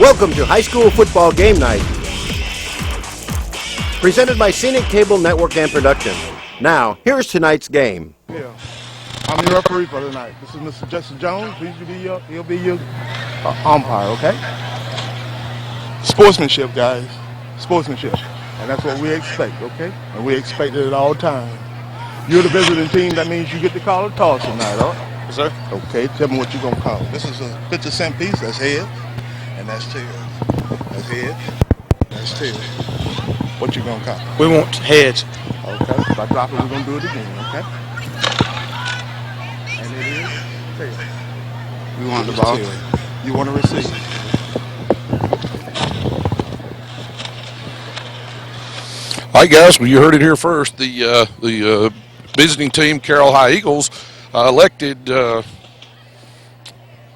Welcome to High School Football Game Night, presented by Scenic Cable Network and Production. Now, here's tonight's game. Yeah, I'm your referee for tonight. This is Mr. Justin Jones. He'll be your umpire, okay? Sportsmanship, guys. Sportsmanship. And that's what we expect, okay? And we expect it at all times. You're the visiting team. That means you get to call a toss tonight, all right? Yes, sir. Okay, tell me what you're going to call. This is a 50-cent piece. That's heads, and that's tails. That's heads, that's tails. What you going to call? We want heads. Okay, if I drop it, we're going to do it again, okay? And it is tails. We want the ball. You want to receive. All right, guys. Well, you heard it here first. The visiting team, Carroll High Eagles, elected.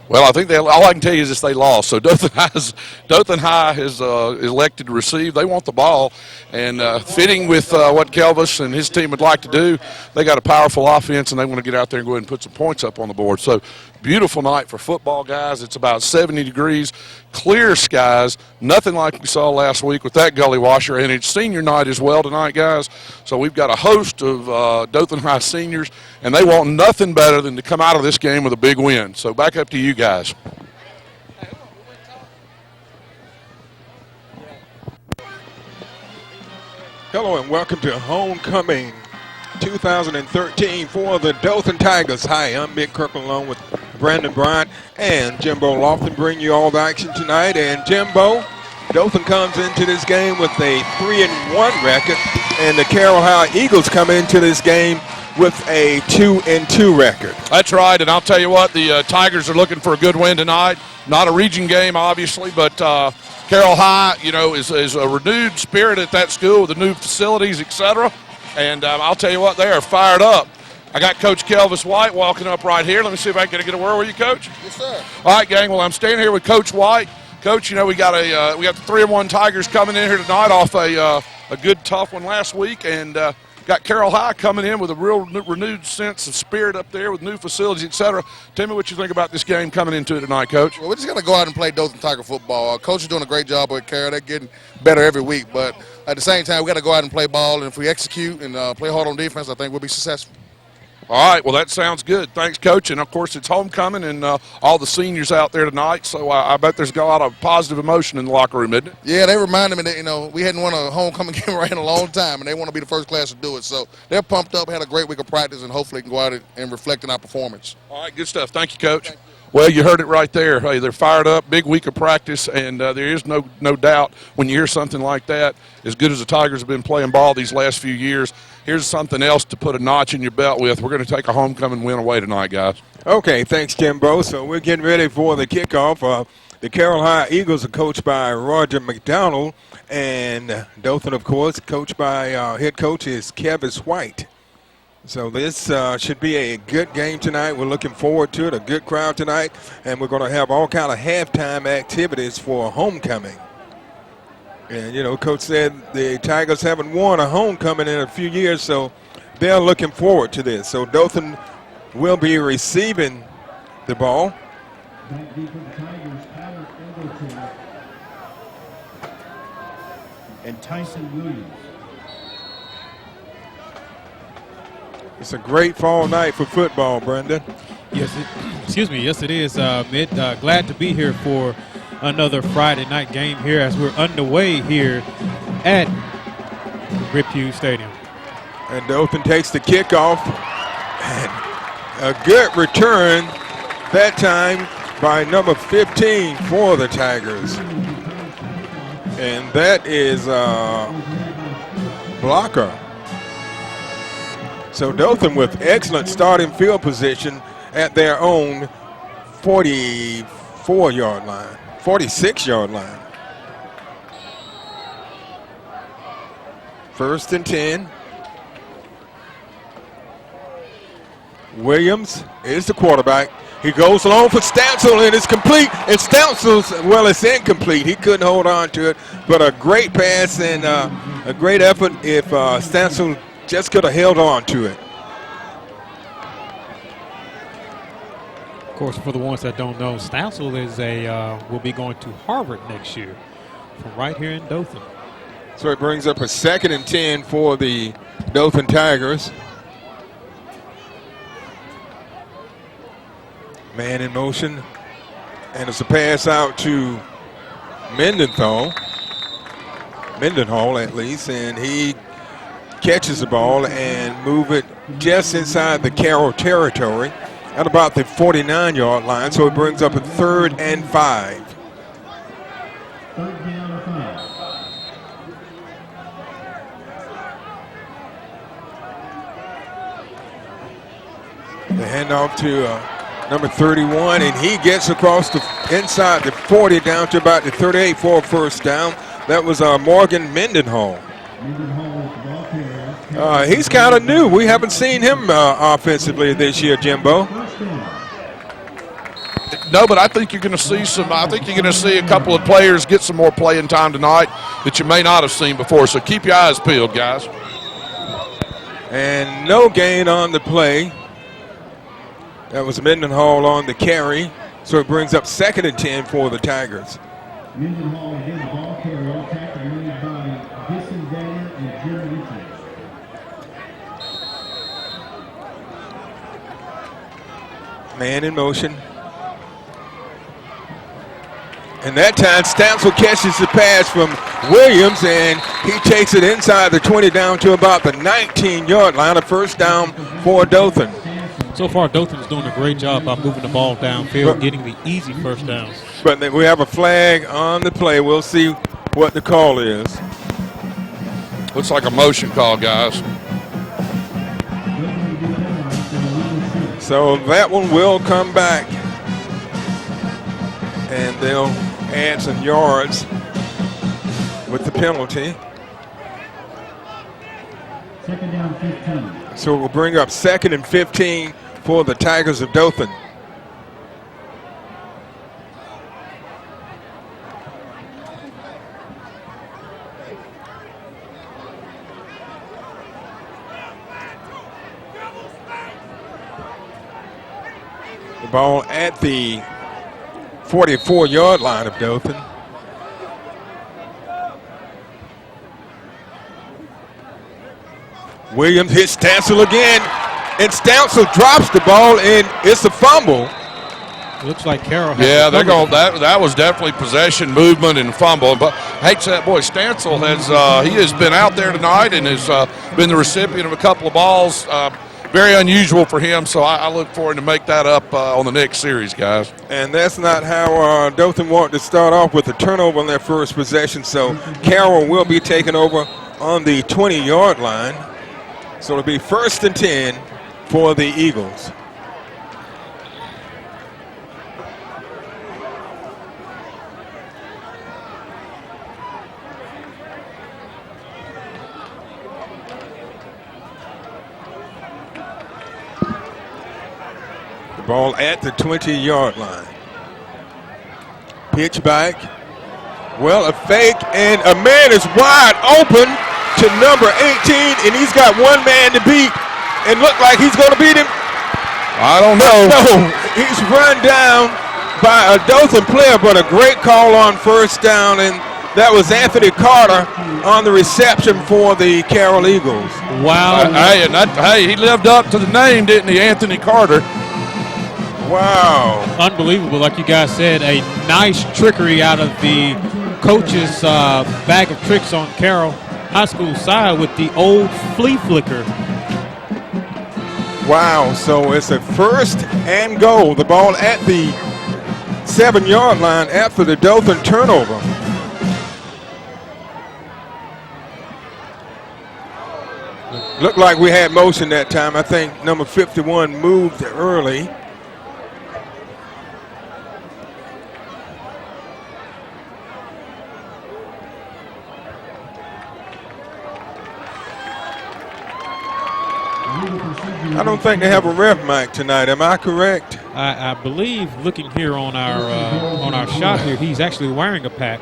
Well, I think all I can tell you is they lost. So Dothan High has elected to receive. They want the ball, and fitting with what Kelvis and his team would like to do, they got a powerful offense, and they want to get out there and go ahead and put some points up on the board. So beautiful night for football, guys. It's about 70 degrees, clear skies, nothing like we saw last week with that gully washer, and it's senior night as well tonight, guys. So we've got a host of Dothan High seniors, and they want nothing better than to come out of this game with a big win. So back up to you guys. Hello and welcome to Homecoming 2013 for the Dothan Tigers. Hi, I'm Mick Kirkland along with Brandon Bryant and Jimbo Lofton bring you all the action tonight. And Jimbo, Dothan comes into this game with a 3-1 record, and the Carroll High Eagles come into this game with a 2-2 record. That's right, and I'll tell you what, the Tigers are looking for a good win tonight. Not a region game, obviously, but Carroll High, you know, is a renewed spirit at that school with the new facilities, etc. And I'll tell you what, they are fired up. I got Coach Kelvis White walking up right here. Let me see if I can get a word with you, Coach. Yes, sir. All right, gang. Well, I'm standing here with Coach White. Coach, you know, we got the 3-1 Tigers coming in here tonight off a good tough one last week, and got Carroll High coming in with a real renewed sense of spirit up there with new facilities, etc. Tell me what you think about this game coming into it tonight, Coach. Well, we're just going to go out and play Dothan Tiger football. Coach is doing a great job with Carroll. They're getting better every week, but at the same time, we got to go out and play ball, and if we execute and play hard on defense, I think we'll be successful. All right, well, that sounds good. Thanks, Coach. And, of course, it's homecoming and all the seniors out there tonight, so I bet there's a lot of positive emotion in the locker room, isn't it? Yeah, they reminded me that, you know, we hadn't won a homecoming game right in a long time, and they want to be the first class to do it. So they're pumped up, had a great week of practice, and hopefully can go out and reflect in our performance. All right, good stuff. Thank you, Coach. Well, you heard it right there. Hey, they're fired up, big week of practice, and there is no doubt when you hear something like that, as good as the Tigers have been playing ball these last few years, here's something else to put a notch in your belt with. We're going to take a homecoming win away tonight, guys. Okay, thanks, Jimbo. So we're getting ready for the kickoff. The Carroll High Eagles are coached by Roger McDonald, and Dothan, of course, coached by head coach is Kelvis White. So this should be a good game tonight. We're looking forward to it, a good crowd tonight, and we're going to have all kind of halftime activities for homecoming. And, you know, Coach said the Tigers haven't won a homecoming in a few years, so they're looking forward to this. So Dothan will be receiving the ball. And Tyson Williams. It's a great fall night for football, Brendan. Yes, it is, Mitt. Glad to be here for another Friday night game here as we're underway here at Rip Hughes Stadium. And Dothan takes the kickoff. And a good return that time by number 15 for the Tigers. And that is blocker. So Dothan with excellent starting field position at their own 46-yard line. First and 10. Williams is the quarterback. He goes long for Stansel, and it's complete. And Stansel's, well, it's incomplete. He couldn't hold on to it, but a great pass and a great effort if Stansel just could have held on to it. course, for the ones that don't know, Stansel is will be going to Harvard next year from right here in Dothan. So it brings up a 2nd and 10 for the Dothan Tigers. Man in motion. And it's a pass out to Mendenhall at least, and he catches the ball and move it just inside the Carroll territory at about the 49-yard line. So it brings up a 3rd and 5. The handoff to number 31, and he gets across the inside the 40 down to about the 38 for a first down. That was Morgan Mendenhall. He's kind of new. We haven't seen him offensively this year, Jimbo. No, but I think you're going to see some. I think you're going to see a couple of players get some more playing time tonight that you may not have seen before. So keep your eyes peeled, guys. And no gain on the play. That was Mendenhall on the carry. So it brings up 2nd and 10 for the Tigers. Mendenhall again, the ball carrier, tackle made by Gibson Daniel and Jerry Richards. Man in motion. And that time, Stansel catches the pass from Williams, and he takes it inside the 20 down to about the 19-yard line, a first down for Dothan. So far, Dothan is doing a great job by moving the ball downfield, getting the easy first downs. But we have a flag on the play. We'll see what the call is. Looks like a motion call, guys. So that one will come back. And they'll add some yards with the penalty. 2nd down 15. So it will bring up 2nd and 15 for the Tigers of Dothan. The ball at the 44-yard line of Dothan. Williams hits Stansel again, and Stansel drops the ball, and it's a fumble. Looks like Carroll has they're going. That was definitely possession, movement, and fumble. But hates that boy Stansel has been out there tonight and has been the recipient of a couple of balls. Very unusual for him, so I look for him to make that up on the next series, guys. And that's not how Dothan wanted to start off with a turnover on their first possession. So Carroll will be taken over on the 20-yard line. So it'll be 1st and 10 for the Eagles. The ball at the 20-yard line. Pitch back. Well, a fake, and a man is wide open to number 18, and he's got one man to beat, and look like he's going to beat him. I don't know. No, he's run down by a Dothan player, but a great call on first down, and that was Anthony Carter on the reception for the Carroll Eagles. Wow. He lived up to the name, didn't he, Anthony Carter? Wow. Unbelievable. Like you guys said, a nice trickery out of the coach's bag of tricks on Carroll High School side with the old flea flicker. Wow, so it's a 1st and goal. The ball at the 7-yard line after the Dothan turnover. Looked like we had motion that time. I think number 51 moved early. I don't think they have a ref mic tonight. Am I correct? I believe, looking here on our shot here, he's actually wearing a pack.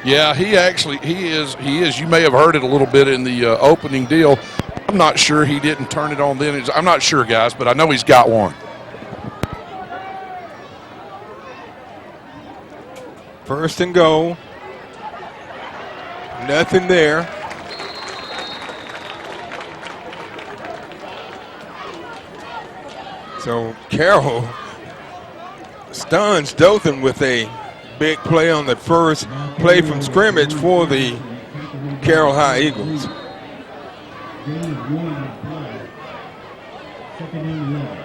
Yeah, he is. You may have heard it a little bit in the opening deal. I'm not sure he didn't turn it on then. I'm not sure, guys, but I know he's got one. First and goal. Nothing there. So Carroll stuns Dothan with a big play on the first play from scrimmage for the Carroll High Eagles. Gain of 1 on play. Second and 11.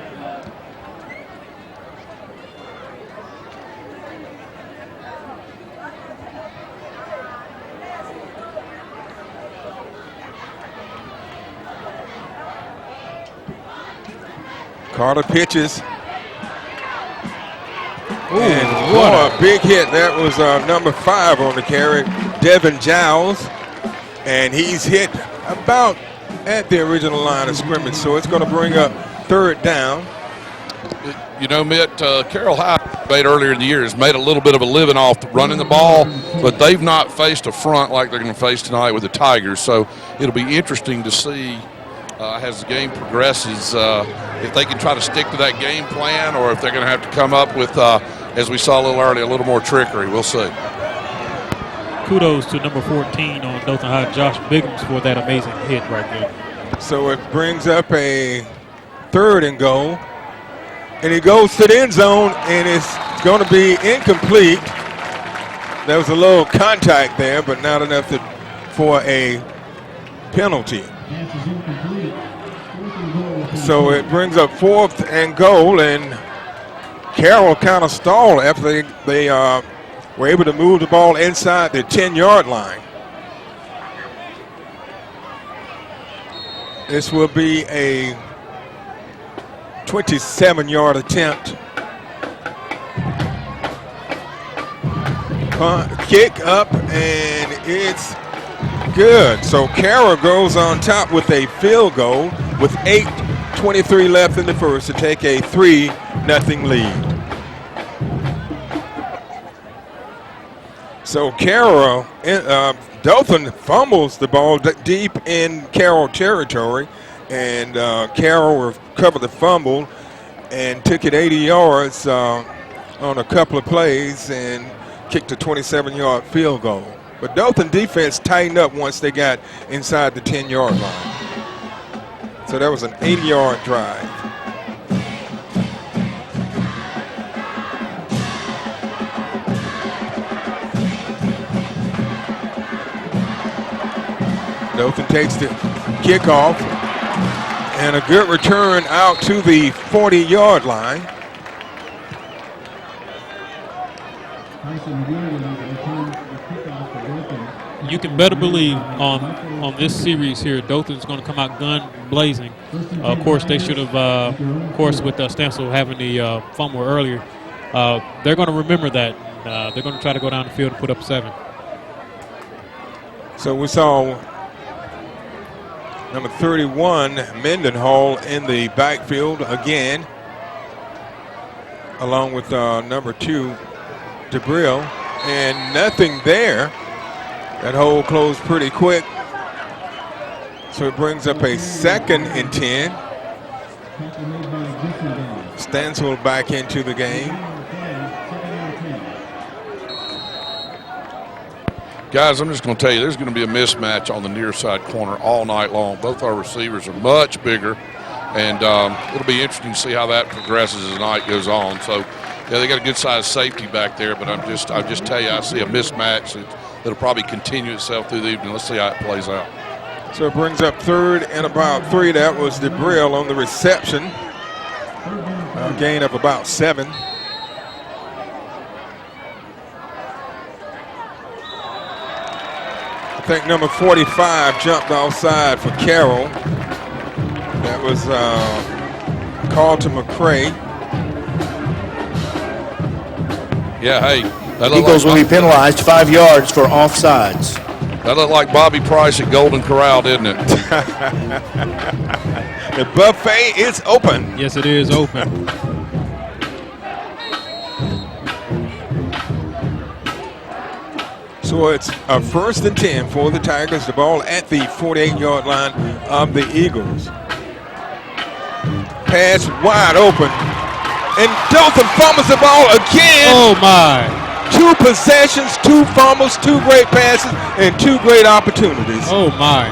Carter pitches. And what a big hit. That was number 5 on the carry, Devin Giles. And he's hit about at the original line of scrimmage. So it's going to bring up third down. You know, Mitt, Carroll High made earlier in the year has made a little bit of a living off running the ball, but they've not faced a front like they're going to face tonight with the Tigers. So it'll be interesting to see as the game progresses if they can try to stick to that game plan or if they're going to have to come up with, as we saw a little earlier, a little more trickery. We'll see. Kudos to number 14 on Dothan High, Josh Biggums, for that amazing hit right there. So it brings up a third and goal. And he goes to the end zone, and it's going to be incomplete. There was a little contact there, but not enough for a penalty. So it brings up 4th and goal, and Carroll kind of stalled after they were able to move the ball inside the 10-yard line. This will be a 27-yard attempt. Kick up, and it's good. So Carroll goes on top with a field goal with 8:23 left in the first to take a 3-0 lead. So Carroll, Dothan fumbles the ball deep in Carroll territory, and Carroll recovered the fumble and took it 80 yards on a couple of plays and kicked a 27-yard field goal. But Dothan defense tightened up once they got inside the 10-yard line. So that was an 80-yard drive. Dothan takes the kickoff, and a good return out to the 40-yard line. You can better believe on this series here, Dothan's going to come out gun blazing. Of course, they should have, of course, with Stansel having the fumble earlier, they're going to remember that. They're going to try to go down the field and put up 7. So we saw number 31, Mendenhall, in the backfield again, along with number 2, DeBrill, and nothing there. That hole closed pretty quick. So it brings up a 2nd and 10. Stansel back into the game. Guys, I'm just going to tell you, there's going to be a mismatch on the near side corner all night long. Both our receivers are much bigger, and it'll be interesting to see how that progresses as the night goes on. So, yeah, they got a good-sized safety back there, but I'll just tell you, I see a mismatch that'll probably continue itself through the evening. Let's see how it plays out. So it brings up 3rd and about 3. That was DeBrill on the reception. A gain of about 7. I think number 45 jumped offside for Carroll. That was Carlton McCray. Yeah, hey. Eagles will be penalized 5 yards for offsides. That looked like Bobby Price at Golden Corral, didn't it? The buffet is open. Yes, it is open. So it's a 1st and 10 for the Tigers. The ball at the 48-yard line of the Eagles. Pass wide open. And Dothan fumbles the ball again. Oh, my. 2 possessions, 2 fumbles, 2 great passes, and 2 great opportunities. Oh, my.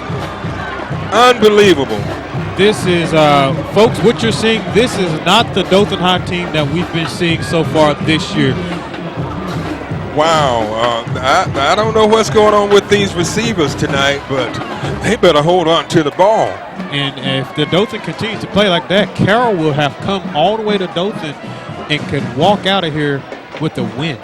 Unbelievable. This is, folks, what you're seeing, this is not the Dothan High team that we've been seeing so far this year. Wow. I don't know what's going on with these receivers tonight, but they better hold on to the ball. And if the Dothan continues to play like that, Carroll will have come all the way to Dothan and can walk out of here with a win.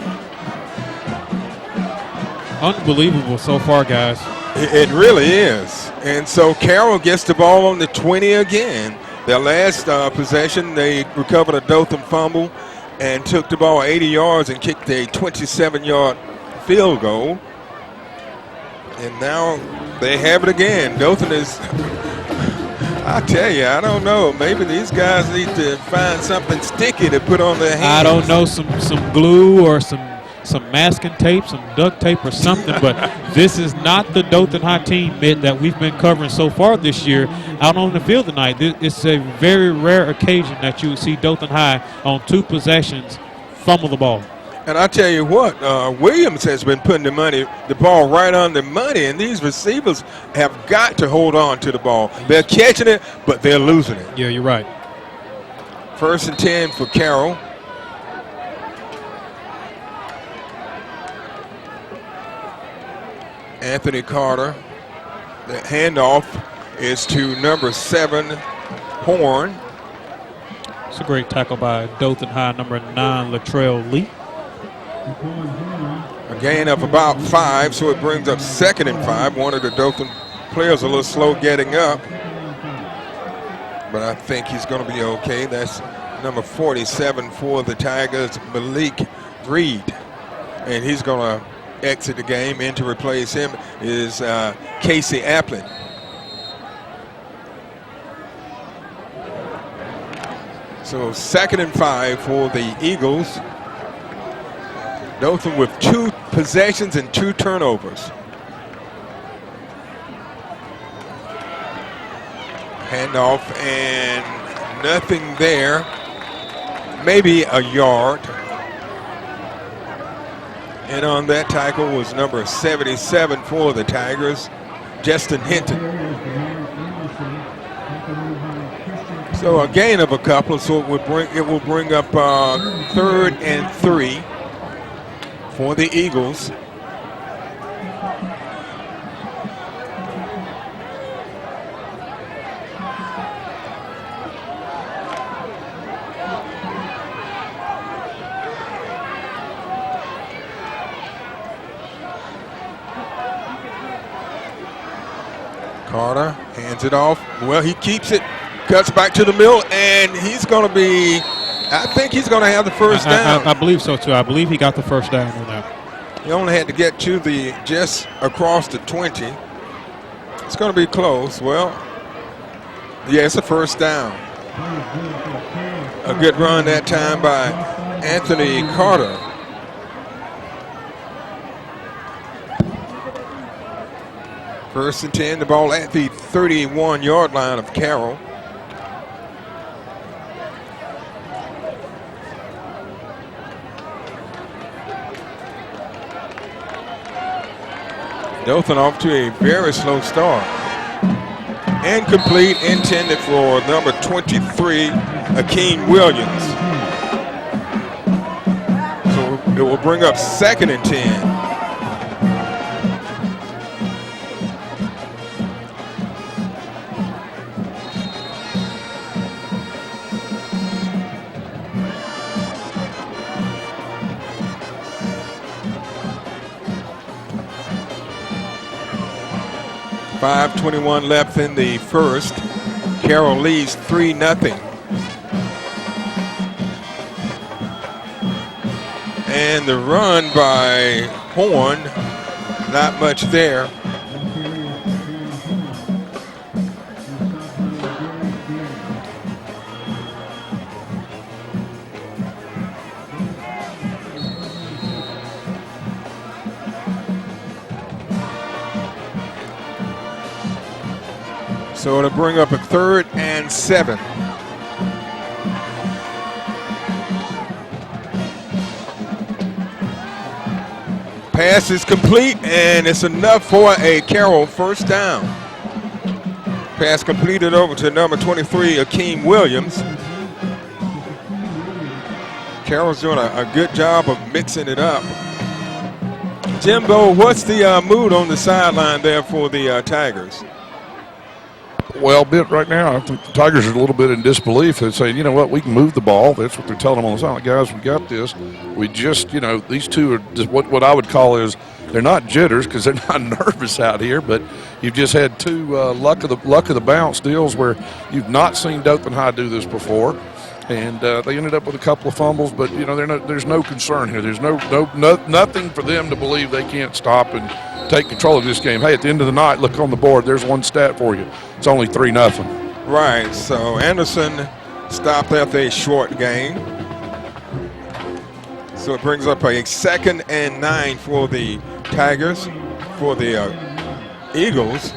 Unbelievable so far, guys. It really is. And so Carroll gets the ball on the 20 again. Their last possession, they recovered a Dothan fumble and took the ball 80 yards and kicked a 27-yard field goal. And now they have it again. Dothan is, I tell you, I don't know. Maybe these guys need to find something sticky to put on their hands. I don't know, some glue or some masking tape, some duct tape or something, but this is not the Dothan High team that we've been covering so far this year out on the field tonight. It's a very rare occasion that you see Dothan High on 2 possessions fumble the ball. And I tell you what, Williams has been putting the ball right on the money, and these receivers have got to hold on to the ball. They're catching it, but they're losing it. Yeah, you're right. 1st and 10 for Carroll. Anthony Carter. The handoff is to number 7, Horn. It's a great tackle by Dothan High, number 9, Latrell Lee. A gain of about 5, so it brings up 2nd and 5. One of the Dothan players a little slow getting up, but I think he's going to be okay. That's number 47 for the Tigers, Malik Reed, and he's going to exit the game. In to replace him is Casey Applin. So 2nd and 5 for the Eagles. Dothan with 2 possessions and 2 turnovers. Handoff and nothing there. Maybe a yard. And on that tackle was number 77 for the Tigers, Justin Hinton. So a gain of a couple, so it will bring up 3rd and 3 for the Eagles. Carter hands it off. Well, he keeps it, cuts back to the middle, and he's going to be, I think he's going to have the first down. I believe so, too. I believe he got the first down on that. He only had to get to just across the 20. It's going to be close. Well, yeah, it's a first down. A good run that time by Anthony Carter. First and 10, the ball at the 31-yard line of Carroll. Dothan off to a very slow start. Incomplete, intended for number 23, Akeem Williams. So it will bring up 2nd and 10. .5:21 left in the first. Carroll leads 3-0. And the run by Horn, not much there. So it'll bring up a 3rd and 7. Pass is complete, and it's enough for a Carroll first down. Pass completed over to number 23, Akeem Williams. Carroll's doing a good job of mixing it up. Jimbo, what's the mood on the sideline there for the Tigers? Well, right now, I think the Tigers are a little bit in disbelief. They're saying, you know what, we can move the ball. That's what they're telling them on the sideline. Guys, we got this. We just, these two are just what I would call is they're not jitters because they're not nervous out here, but you've just had two luck of the bounce deals where you've not seen Dothan High do this before. And they ended up with a couple of fumbles, but there's no concern here. There's nothing for them to believe they can't stop and take control of this game. Hey, at the end of the night, look on the board. There's one stat for you. It's only 3-0. Right. So Anderson stopped after a short gain. So it brings up a 2nd and 9 for the Tigers, for the Eagles.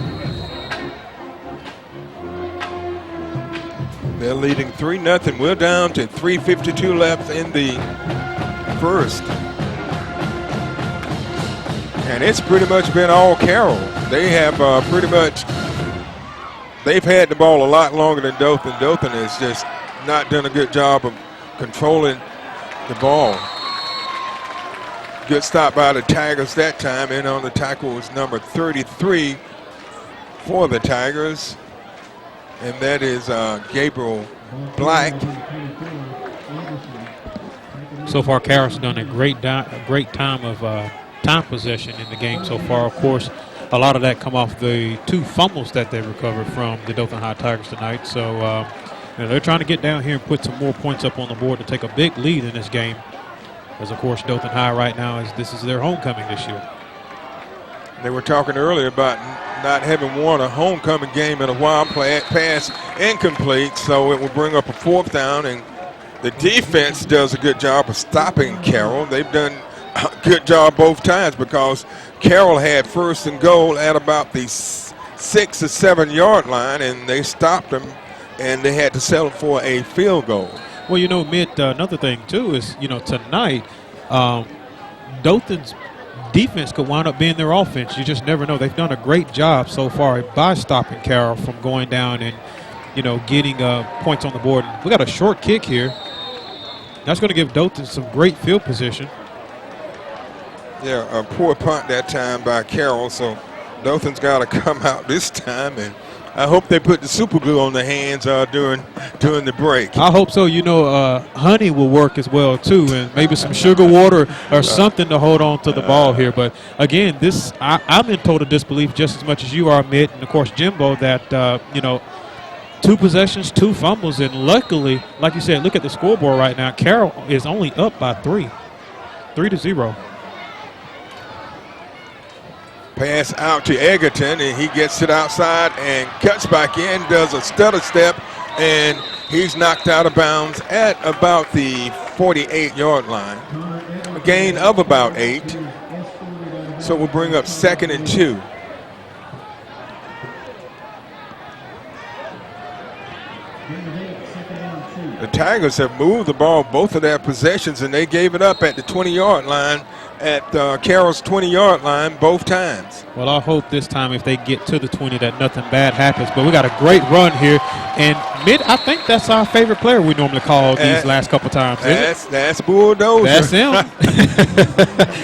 They're leading 3-0. We're down to 3:52 left in the first. And it's pretty much been all Carroll. They have they've had the ball a lot longer than Dothan. Dothan has just not done a good job of controlling the ball. Good stop by the Tigers that time. And on the tackle was number 33 for the Tigers. And that is Gabriel Black. So far, Carroll's done a great time of time possession in the game so far. Of course, a lot of that come off the 2 fumbles that they recovered from the Dothan High Tigers tonight. So they're trying to get down here and put some more points up on the board to take a big lead in this game. As, of course, Dothan High right now, this is their homecoming this year. They were talking earlier about not having won a homecoming game in a while. Pass incomplete, so it will bring up a 4th down, and the defense does a good job of stopping Carroll. They've done a good job both times because Carroll had 1st and goal at about the 6 or 7 yard line, and they stopped them, and they had to settle for a field goal. Well, Mitt, another thing, too, is, tonight, Dothan's defense could wind up being their offense. You just never know. They've done a great job so far by stopping Carroll from going down and, getting points on the board. We got a short kick here. That's going to give Dothan some great field position. Yeah, a poor punt that time by Carroll, so Dothan's got to come out this time, and I hope they put the super glue on their hands during the break. I hope so. Honey will work as well, too, and maybe some sugar water or something to hold on to the ball here. But, again, I'm in total disbelief just as much as you are, Mitt, and, of course, Jimbo, that, 2 possessions, 2 fumbles, and luckily, like you said, look at the scoreboard right now. Carroll is only up by 3-0. Pass out to Egerton, and he gets it outside and cuts back in, does a stutter step, and he's knocked out of bounds at about the 48-yard line. A gain of about 8. So we'll bring up 2nd and 2. The Tigers have moved the ball both of their possessions, and they gave it up at the 20-yard line, at Carroll's 20-yard line both times. Well, I hope this time if they get to the 20 that nothing bad happens. But we got a great run here. And, Mitt, I think that's our favorite player we normally call these last couple times. That's Bulldozer. That's him.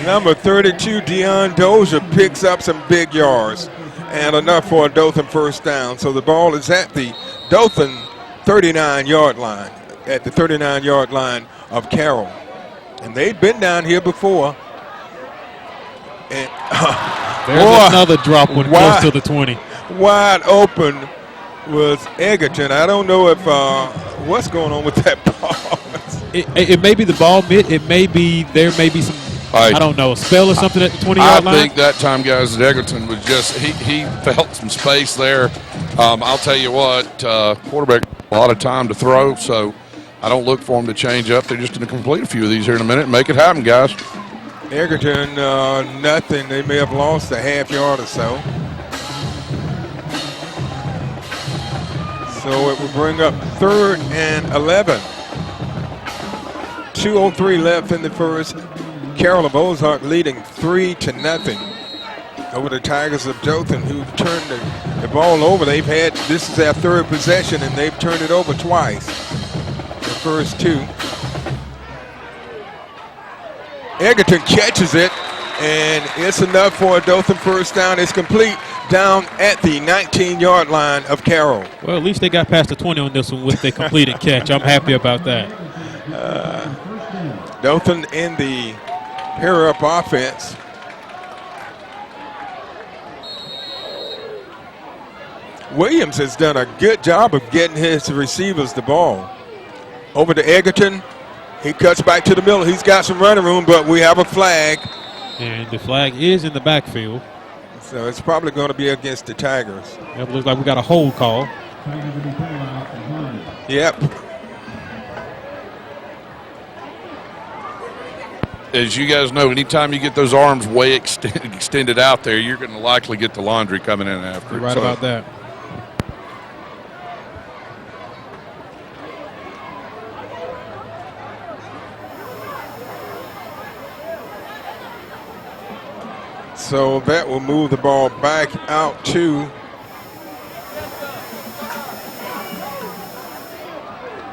Number 32, Deion Dozier, picks up some big yards and enough for a Dothan first down. So the ball is at the Dothan 39-yard line, at the 39-yard line of Carroll. And they've been down here before. And there's another drop when close to the 20. Wide open was Egerton. I don't know if what's going on with that ball. It may be the ball, Mitt. It may be there may be some I don't know, spell or something at the 20-yard line. I think that time, guys, that Egerton was just he felt some space there. I'll tell you what, quarterback a lot of time to throw, so I don't look for them to change up. They're just going to complete a few of these here in a minute and make it happen, guys. Egerton, nothing. They may have lost a half yard or so. So it will bring up 3rd and 11. 2:03 left in the first. Carroll of Ozark leading 3-0 over the Tigers of Dothan, who've turned the ball over. This is their third possession, and they've turned it over twice. The first two. Egerton catches it, and it's enough for a Dothan first down. It's complete down at the 19-yard line of Carroll. Well, at least they got past the 20 on this one with the completed catch. I'm happy about that. Dothan in the pair-up offense. Williams has done a good job of getting his receivers the ball. Over to Egerton. He cuts back to the middle. He's got some running room, but we have a flag. And the flag is in the backfield. So it's probably going to be against the Tigers. It looks like we got a hold call. Yep. As you guys know, anytime you get those arms way extended out there, you're going to likely get the laundry coming in after. You're right about that. So that will move the ball back out to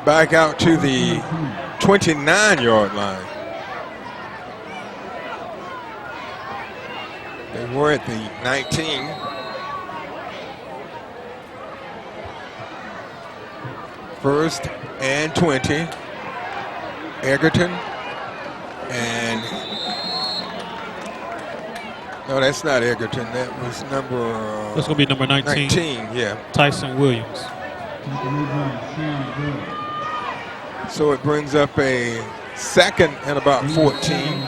the 29-yard line. They were at the 19. First and 20. Egerton and no, that's not Egerton. That was number. That's going to be number 19. 19, yeah. Tyson Williams. So it brings up a second and about 14.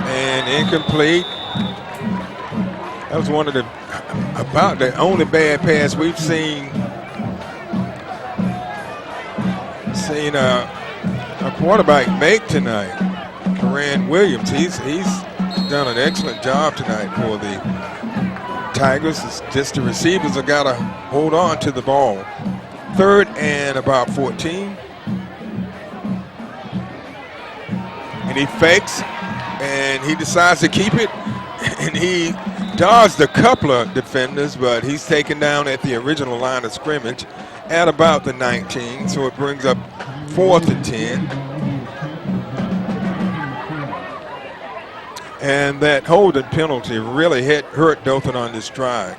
And incomplete. That was one of about the only bad pass we've seen a quarterback make tonight. Karan Williams, he's done an excellent job tonight for the Tigers. It's just the receivers have got to hold on to the ball. Third and about 14. And he fakes, and he decides to keep it, and he dodged a couple of defenders, but he's taken down at the original line of scrimmage at about the 19, so it brings up 4th and 10. And that holding penalty really hurt Dothan on this drive.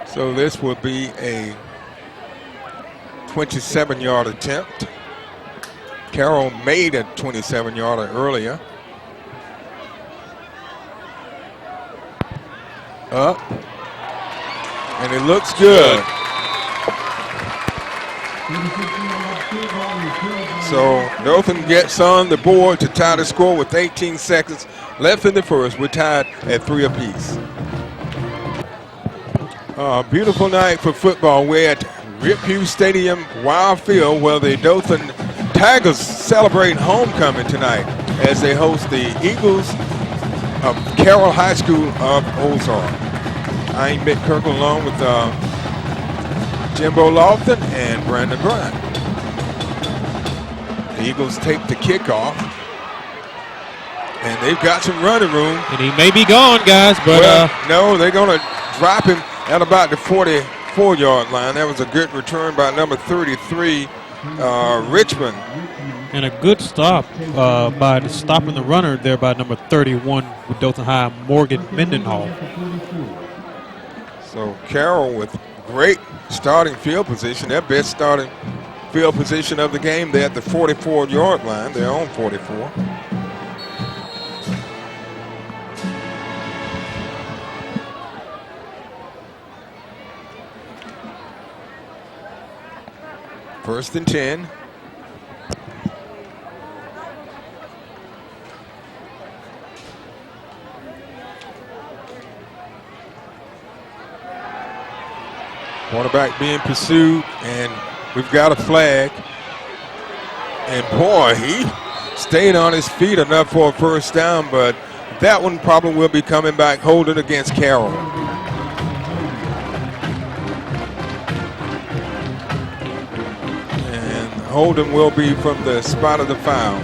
So this will be a 27-yard attempt. Carroll made a 27-yarder earlier. Up. And it looks good. So Dothan gets on the board to tie the score with 18 seconds left in the first. We're tied at 3 apiece. Beautiful night for football. We're at Rip Hughes Stadium, Wild Field, where the Dothan Tigers celebrate homecoming tonight as they host the Eagles of Carroll High School of Ozark. I'm Mick Kirkland along with Jimbo Lofton and Brandon Bryant. The Eagles take the kickoff, and they've got some running room. And he may be gone, guys, but no, they're going to drop him at about the 44-yard line. That was a good return by number 33, Richmond. And a good stop by stopping the runner there by number 31 with Dothan High, Morgan Mendenhall. So Carroll with great starting field position, their best starting field position of the game. They're at the 44-yard line, their own 44. First and 10. Quarterback being pursued, and we've got a flag. And boy, he stayed on his feet enough for a first down, but that one probably will be coming back, holding against Carroll. And holding will be from the spot of the foul.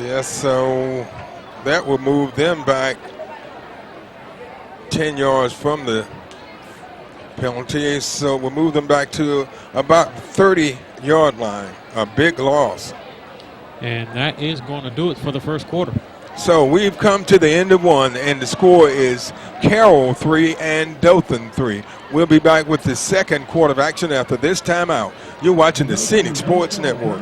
Yes, so that will move them back 10 yards from the penalty. So we'll move them back to about 30-yard line. A big loss. And that is going to do it for the first quarter. So we've come to the end of one, and the score is Carroll 3 and Dothan 3. We'll be back with the second quarter of action after this timeout. You're watching the Scenic Sports Network.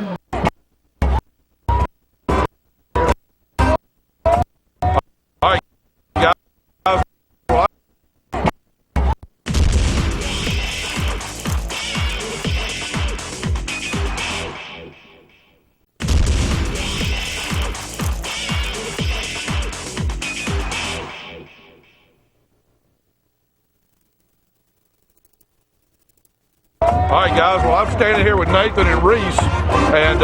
All right, guys. Well, I'm standing here with Nathan and Reese, and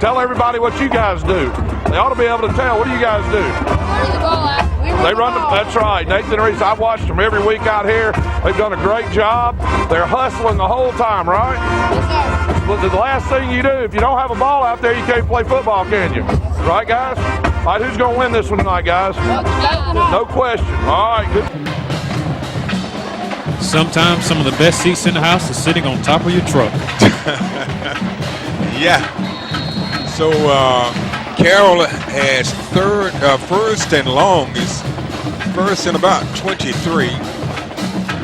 tell everybody what you guys do. They ought to be able to tell. What do you guys do? Run the ball out. They run the. That's right. Nathan and Reese. I've watched them every week out here. They've done a great job. They're hustling the whole time, right? Yes, sir. But the last thing you do, if you don't have a ball out there, you can't play football, can you? Right, guys? All right, who's going to win this one tonight, guys? No question. All right, good. Sometimes some of the best seats in the house is sitting on top of your truck. Yeah. So Carroll has first and long is first and about 23.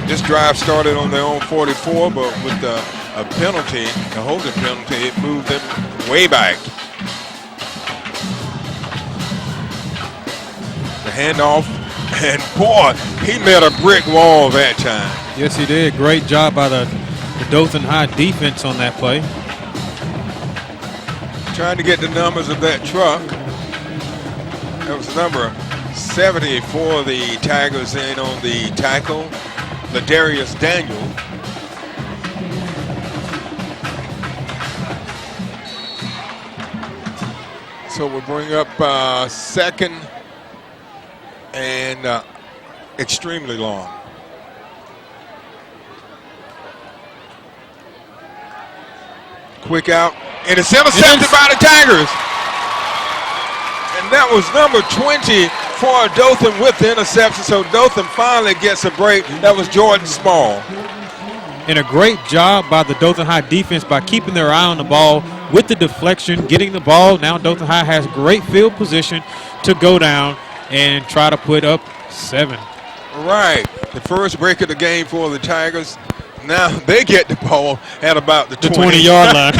This drive started on their own 44, but with a penalty, a holding penalty, it moved them way back. The handoff, and boy, he met a brick wall that time. Yes, he did. Great job by the Dothan High defense on that play. Trying to get the numbers of that truck. That was number 70 for the Tigers in on the tackle, Ladarius Daniel. So we'll bring up second and extremely long. Quick out, and it's intercepted by the Tigers. And that was number 20 for Dothan with the interception, so Dothan finally gets a break. That was Jordan Small. And a great job by the Dothan High defense by keeping their eye on the ball with the deflection, getting the ball. Now Dothan High has great field position to go down and try to put up 7. Right, the first break of the game for the Tigers. Now they get the ball at about the 20-yard line.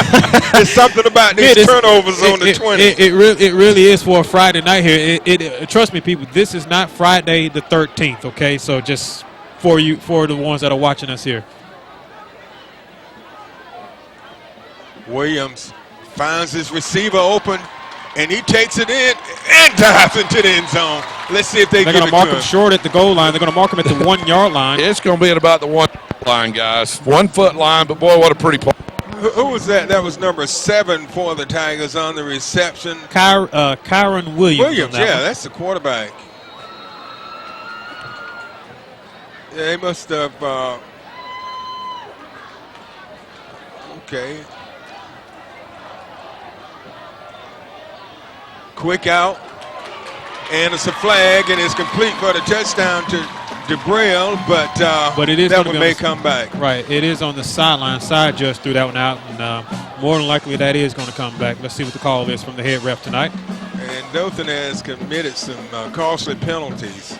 There's something about these turnovers on the 20. It really is for a Friday night here. Trust me, people, this is not Friday the 13th, okay? So just for the ones that are watching us here. Williams finds his receiver open, and he takes it in and dives into the end zone. Let's see if they're going to mark him short at the goal line. They're going to mark him at the 1-yard line. It's going to be at about the 1 line, guys. 1 foot line, but boy, what a pretty play. Who was that? That was number 7 for the Tigers on the reception. Kyron Williams. Yeah, that's the quarterback. Yeah, they must have. Okay. Quick out, and it's a flag, and it's complete for the touchdown to DeBrail, but it is that one may come back. Right, it is on the sideline. Side judge threw that one out, and more than likely that is going to come back. Let's see what the call is from the head ref tonight. And Dothan has committed some costly penalties.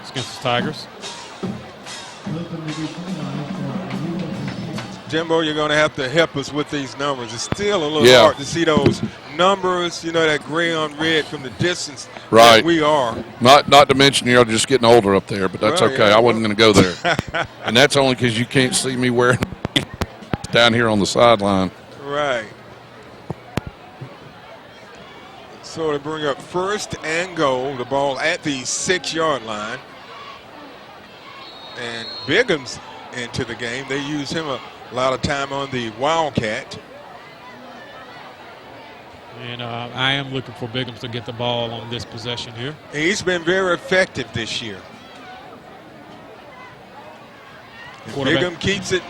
It's against the Tigers. Jimbo, you're going to have to help us with these numbers. It's still a little Yeah. hard to see those numbers, that gray on red from the distance Right. that we are. Not to mention you're just getting older up there, but that's Well, okay. yeah, I wasn't going to go there. And that's only because you can't see me wearing down here on the sideline. Right. So to bring up first and goal, the ball at the 6-yard line. And Bigham's into the game. They use him a lot of time on the Wildcat. And I am looking for Biggums to get the ball on this possession here. He's been very effective this year. Bigham keeps it,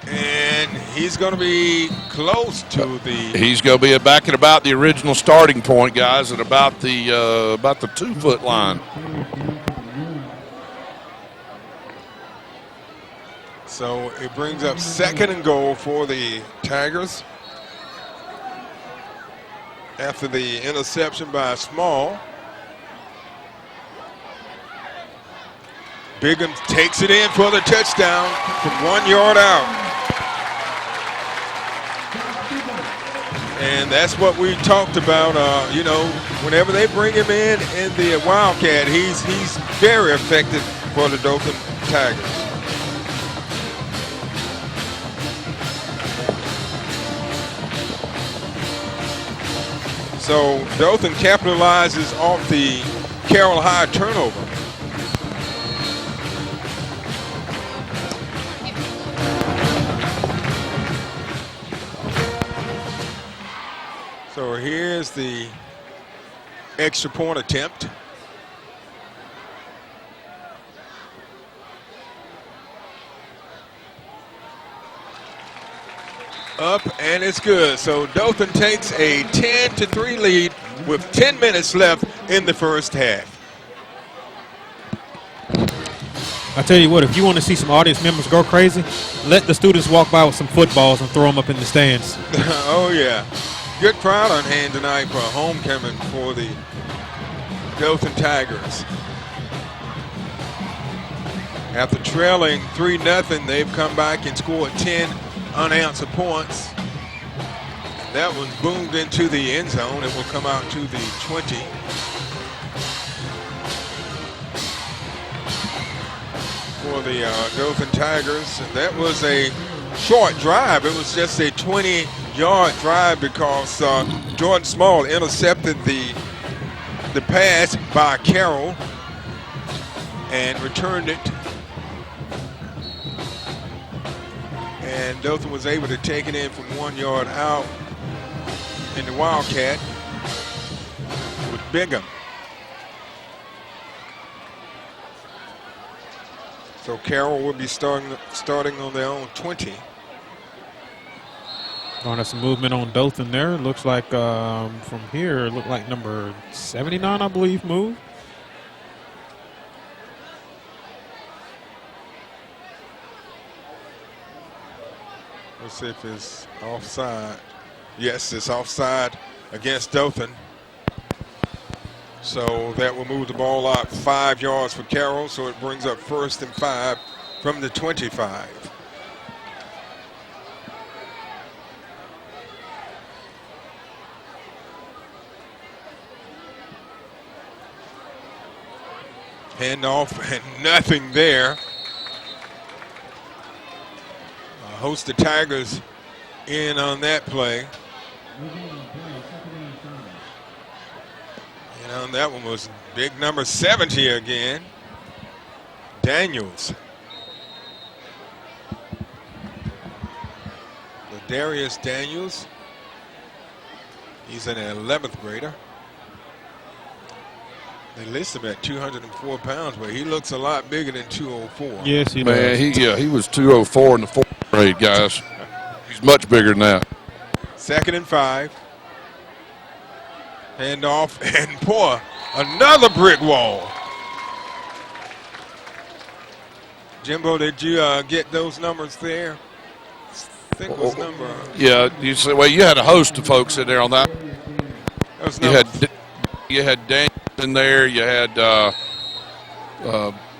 and he's going to be close to the. He's going to be back at about the original starting point, guys, at about the 2-foot line. So it brings up second and goal for the Tigers after the interception by Small. Bigham takes it in for the touchdown from 1 yard out. And that's what we talked about, whenever they bring him in the Wildcat, he's very effective for the Dothan Tigers. So Dothan capitalizes off the Carroll High turnover. So here's the extra point attempt. Up, and it's good. So Dothan takes a 10-3 lead with 10 minutes left in the first half. I tell you what, if you want to see some audience members go crazy, let the students walk by with some footballs and throw them up in the stands. Oh, yeah. Good crowd on hand tonight for homecoming for the Dothan Tigers. After trailing 3-0, they've come back and scored 10 unanswered points. That one boomed into the end zone. It will come out to the 20. For the Dothan Tigers. And that was a short drive. It was just a 20-yard drive because Jordan Small intercepted the pass by Carroll and returned it. And Dothan was able to take it in from 1 yard out in the Wildcat with Bigham. So Carroll will be starting on their own 20. Going to some movement on Dothan there. Looks like from here, it looked like number 79, I believe, moved. Let's see if it's offside. Yes, it's offside against Dothan. So that will move the ball out 5 yards for Carroll. So it brings up 1st and 5 from the 25. Hand off and nothing there. Host the Tigers in on that play. And that one was big number 70 again. Daniels. Darius Daniels. He's an 11th grader. They list him at 204 pounds, but he looks a lot bigger than 204. Yes, he Man, does. he was 204 in the 4th grade, guys. He's much bigger than that. 2nd and 5. Hand off and pour another brick wall. Jimbo, did you get those numbers there? I think it was number. Yeah, you said, well, you had a host of folks in there on that. You had Daniels in there. You had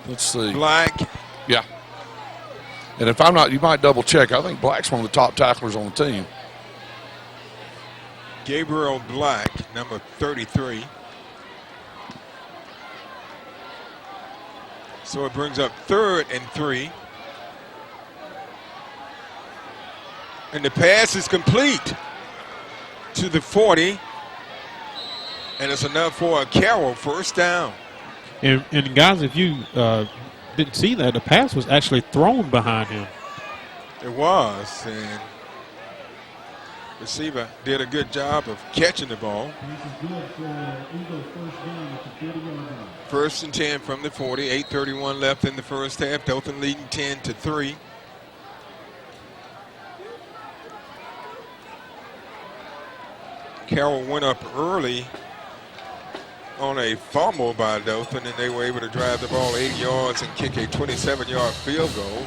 let's see, Black. Yeah. And if I'm not, you might double check. I think Black's one of the top tacklers on the team. Gabriel Black, number 33. So it brings up 3rd and 3. And the pass is complete to the 40. And it's enough for a Carroll first down. And guys, if you didn't see that, the pass was actually thrown behind him. It was. And receiver did a good job of catching the ball. First and 10 from the 40. 8:31 left in the first half. Dothan leading 10-3. Carroll went up early on a fumble by Dothan, and they were able to drive the ball 80 yards and kick a 27-yard field goal.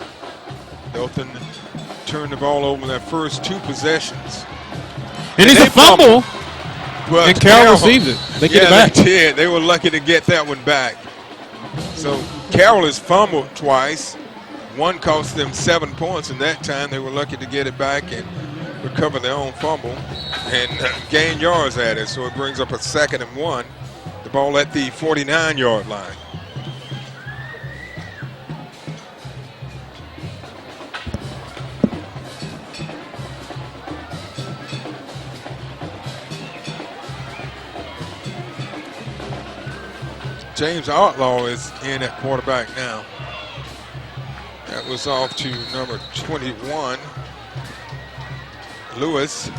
Dothan turned the ball over in their first 2 possessions. And it's a fumble. But and Carroll receives it. They get it back. They did. They were lucky to get that one back. So Carroll has fumbled twice. One cost them 7 points, and that time they were lucky to get it back and recover their own fumble and gain yards at it. So it brings up a 2nd and 1. The ball at the 49-yard line. James Outlaw is in at quarterback now. That was off to number 21, Lewis.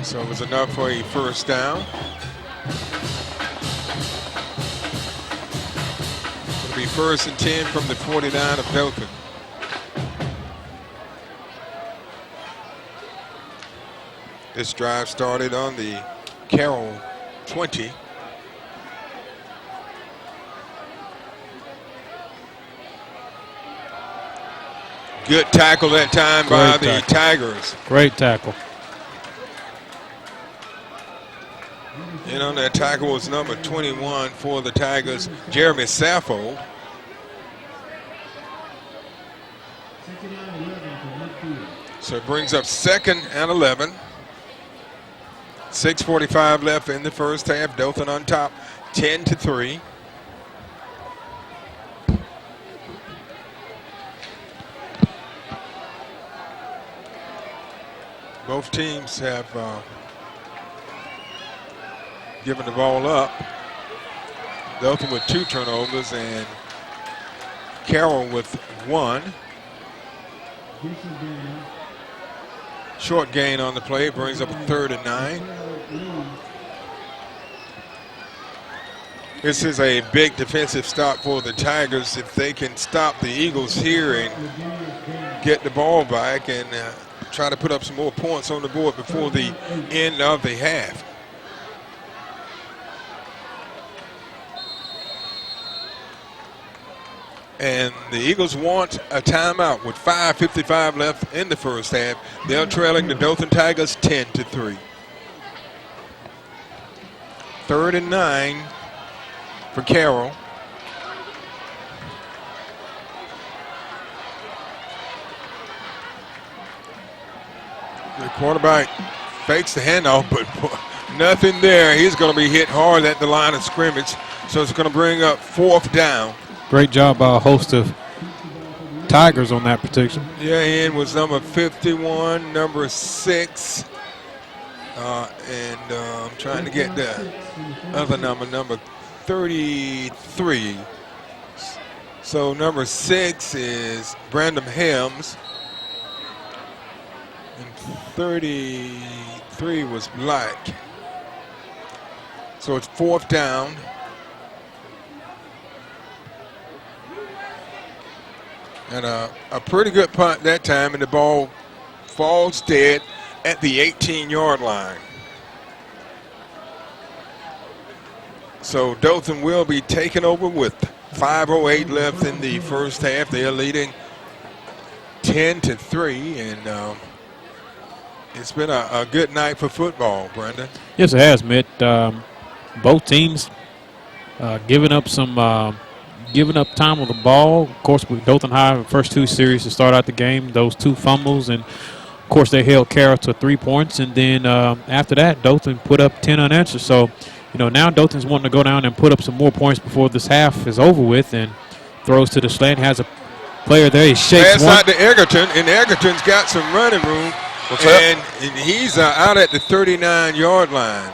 So it was enough for a first down. It'll be 1st and 10 from the 49 of Dothan. This drive started on the Carroll 20. Good tackle that time by the Tigers. Great tackle. And on that tackle was number 21 for the Tigers, Jeremy Saffold. So it brings up 2nd and 11. 6:45 left in the first half. Dothan on top, 10-3. Both teams have given the ball up. Dothan with 2 turnovers and Carroll with 1. Short gain on the play brings up a 3rd and 9. This is a big defensive stop for the Tigers. If they can stop the Eagles here and get the ball back and try to put up some more points on the board before the end of the half. And the Eagles want a timeout with 5:55 left in the first half. They're trailing the Dothan Tigers 10-3. 3rd and 9 for Carroll. The quarterback fakes the handoff, but nothing there. He's going to be hit hard at the line of scrimmage, so it's going to bring up 4th down. Great job by a host of Tigers on that protection. Yeah, in was number 51, number 6, and I'm trying to get the other number 33. So number 6 is Brandon Helms, and 33 was Black. So it's 4th down. And a pretty good punt that time, and the ball falls dead at the 18-yard line. So Dothan will be taken over with 5:08 left in the first half. They are leading 10-3, and It's been a good night for football, Brendan. Yes, it has, Mitt. Both teams giving up time on the ball. Of course, with Dothan High, the first two series to start out the game, those 2 fumbles, and of course they held Carroll to 3 points, and then after that, Dothan put up 10 unanswered. So, now Dothan's wanting to go down and put up some more points before this half is over with, and throws to the slant, has a player there. He shakes one. Pass out to Egerton, and Egerton's got some running room. And he's out at the 39-yard line.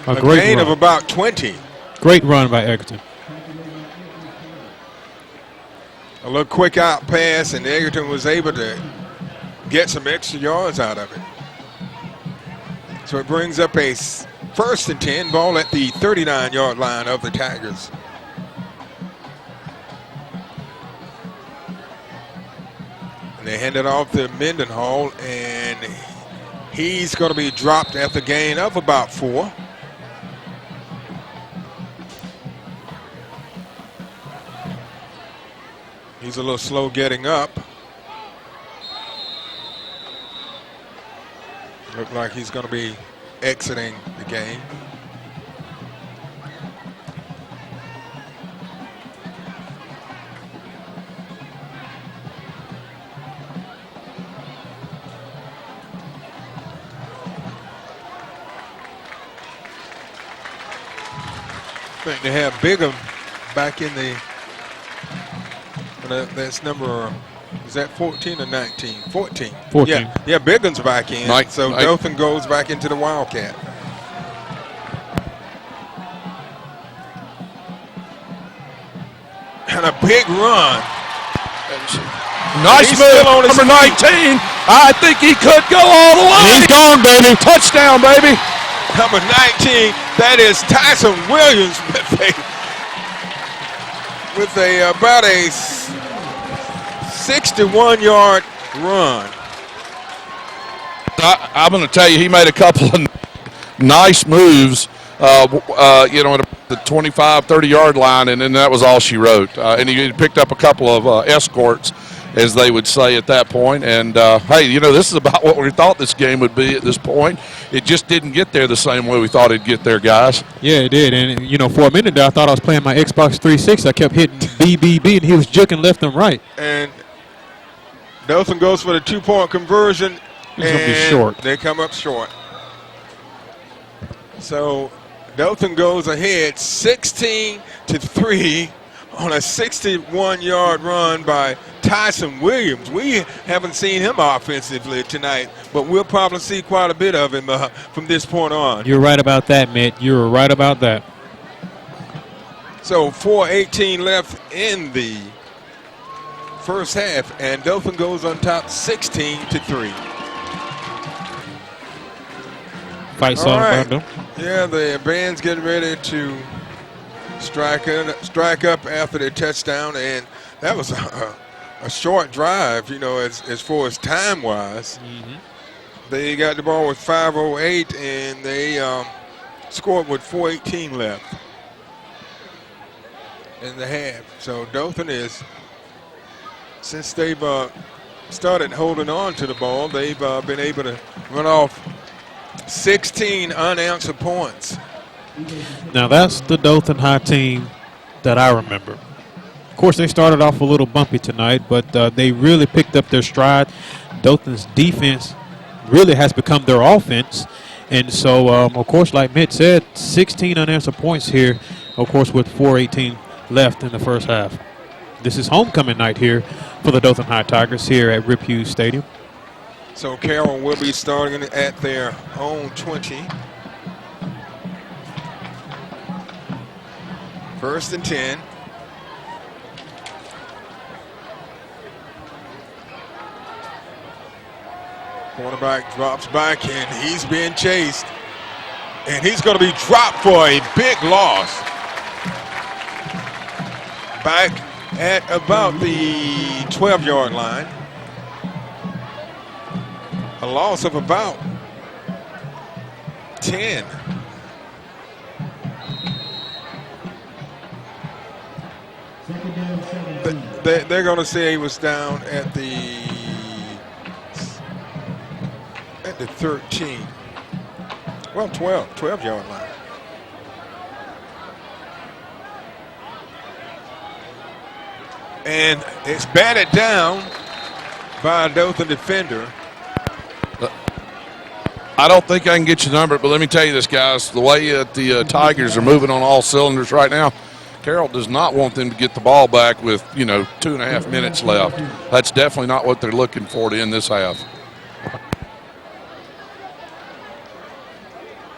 A great gain run of about 20. Great run by Egerton. A little quick out pass, and Egerton was able to get some extra yards out of it. So it brings up a 1st and 10, ball at the 39-yard line of the Tigers. They hand it off to Mendenhall, and he's going to be dropped at the gain of about 4. He's a little slow getting up. Look like he's going to be exiting the game. I think they have Bigham back in the, that's number, is that 14 or 19? 14. 14. Yeah, Bigham's back in. So Dothan goes back into the Wildcat. And a big run. Nice move on number 19. I think he could go all the way. He's gone, baby. Touchdown, baby. Number 19, that is Tyson Williams with about a 61-yard run. I'm going to tell you, he made a couple of nice moves, at the 25, 30-yard line, and then that was all she wrote. And he picked up a couple of escorts, as they would say at that point. And, hey, this is about what we thought this game would be at this point. It just didn't get there the same way we thought it'd get there, guys. Yeah, it did. And, for a minute there, I thought I was playing my Xbox 360. I kept hitting BBB, and he was juking left and right. And Dothan goes for the 2-point conversion. He's going to be short. They come up short. So Dothan goes ahead 16-3 on a 61-yard run by Tyson Williams. We haven't seen him offensively tonight, but we'll probably see quite a bit of him from this point on. You're right about that, Mitt. You're right about that. So 4:18 left in the first half, and Dothan goes on top 16-3. Fight song about them. Yeah, the band's getting ready to strike up after the touchdown, and that was a short drive, as far as time-wise. Mm-hmm. They got the ball with 5:08, and they scored with 4:18 left in the half. So Dothan is, since they've started holding on to the ball, they've been able to run off 16 unanswered points. Now, that's the Dothan High team that I remember. Of course, they started off a little bumpy tonight, but they really picked up their stride. Dothan's defense really has become their offense. And so, of course, like Mitt said, 16 unanswered points here, of course, with 4:18 left in the first half. This is homecoming night here for the Dothan High Tigers here at Rip Hughes Stadium. So Carroll will be starting at their own 20. 1st and 10. Quarterback drops back, and he's being chased. And he's going to be dropped for a big loss. Back at about the 12-yard line. A loss of about 10. They're going to say he was down at the at the 13. Well, 12-yard line. And it's batted down by a Dothan defender. I don't think I can get you the number, but let me tell you this, guys. The way that the Tigers are moving on all cylinders right now, Carroll does not want them to get the ball back with, 2.5 minutes left. That's definitely not what they're looking for to end this half.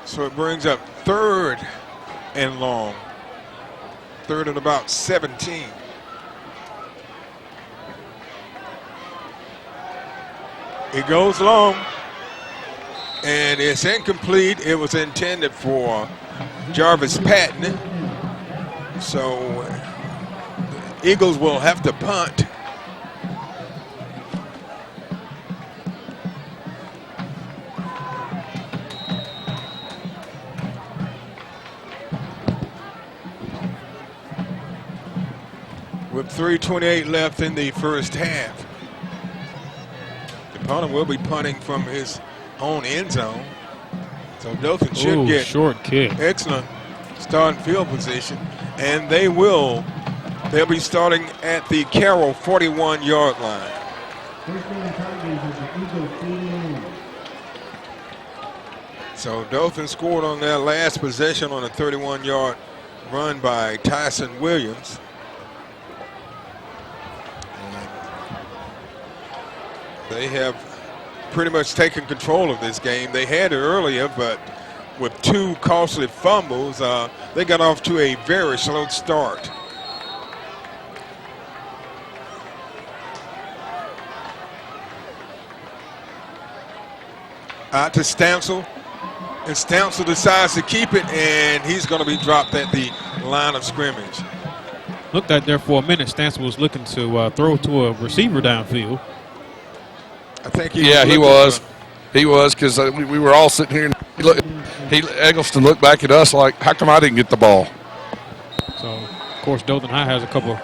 So it brings up 3rd and long. 3rd and about 17. It goes long, and it's incomplete. It was intended for Jarvis Patton. So the Eagles will have to punt. With 3:28 left in the first half. The punter will be punting from his own end zone. So Dothan should get short kick. Excellent starting field position. And they'll be starting at the Carroll 41-yard line. So Dothan scored on their last possession on a 31-yard run by Tyson Williams. They have pretty much taken control of this game. They had it earlier, but with 2 costly fumbles, they got off to a very slow start. Out to Stansel, and Stansel decides to keep it, and he's going to be dropped at the line of scrimmage. Looked like there for a minute, Stansel was looking to throw to a receiver downfield. I think he was. He was, because we were all sitting here, and Eggleston looked back at us like, how come I didn't get the ball? So, of course, Dothan High has a couple of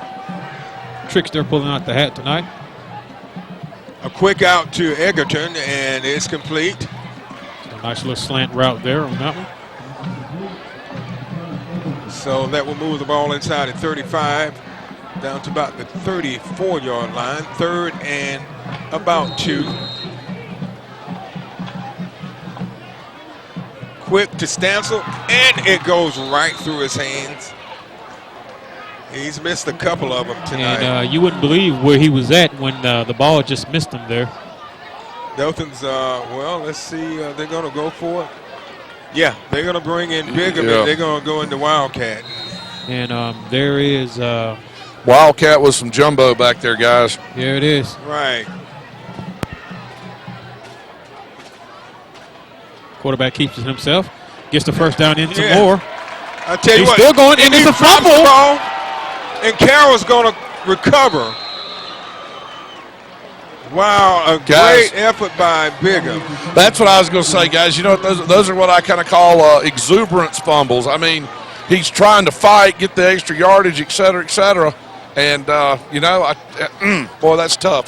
tricks they're pulling out the hat tonight. A quick out to Egerton, and it's complete. So a nice little slant route there on that one. So that will move the ball inside at 35, down to about the 34-yard line. 3rd and about 2. Quick to Stansel, and it goes right through his hands. He's missed a couple of them tonight. And you wouldn't believe where he was at when the ball just missed him there. Dothan's, well, let's see. They're going to go for it. Yeah, they're going to bring in Bigham, Yeah. and they're going to go into Wildcat. And there is Wildcat with some jumbo back there, guys. Here it is. Right. Quarterback keeps it himself. Gets the first down in some more. I tell you He's what, still going, and it's a fumble. Ball, and Carroll's going to recover. Wow, a Guys, great effort by Bigham. That's what I was going to say, guys. You know what? Those are what I kind of call exuberance fumbles. I mean, he's trying to fight, get the extra yardage, et cetera, and boy, that's tough.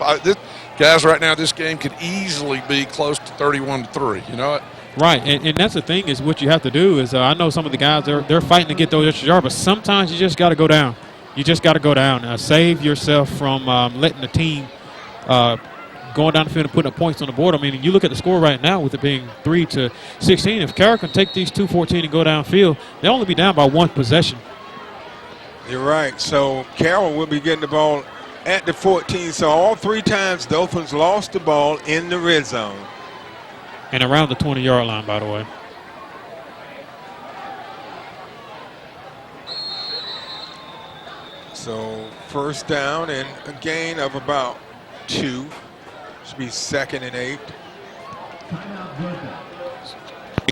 Guys, right now, this game could easily be close to 31-3. You know it. Right, and that's the thing is what you have to do is I know some of the guys, they're fighting to get those extra yards, but sometimes you just got to go down. You just got to go down. Save yourself from letting the team going down the field and putting up points on the board. I mean, you look at the score right now with it being 3-16. If Carroll can take these 2-14 and go downfield, they'll only be down by 1 possession. You're right. So Carroll will be getting the ball at the 14. So all 3 times Dothan's lost the ball in the red zone. And around the 20-yard line, by the way. So first down and a gain of about 2. Should be 2nd and 8.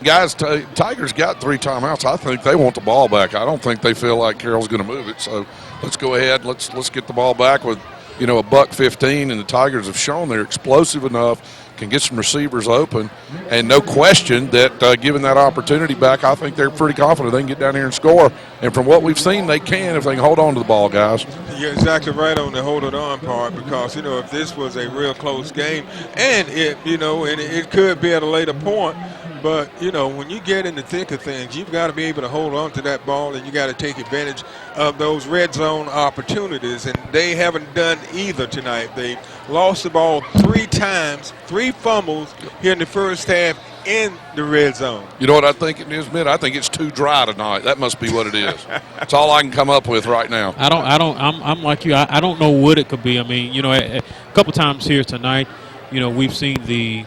Guys, Tigers got 3 timeouts. I think they want the ball back. I don't think they feel like Carroll's going to move it. So let's go ahead. Let's get the ball back with, $1:15, and the Tigers have shown they're explosive enough can get some receivers open, and no question that given that opportunity back, I think they're pretty confident they can get down here and score. And from what we've seen, they can if they can hold on to the ball, guys. You're exactly right on the hold it on part, because, you know, if this was a real close game, and it could be at a later point, but, you know, when you get in the thick of things, you've got to be able to hold on to that ball, and you got to take advantage of those red zone opportunities, and they haven't done either tonight. They lost the ball 3 times, 3 fumbles here in the first half in the red zone. You know what I think it is, man? I think it's too dry tonight. That must be what it is. That's all I can come up with right now. I'm like you. I don't know what it could be. I mean, you know, a couple times here tonight, you know, we've seen the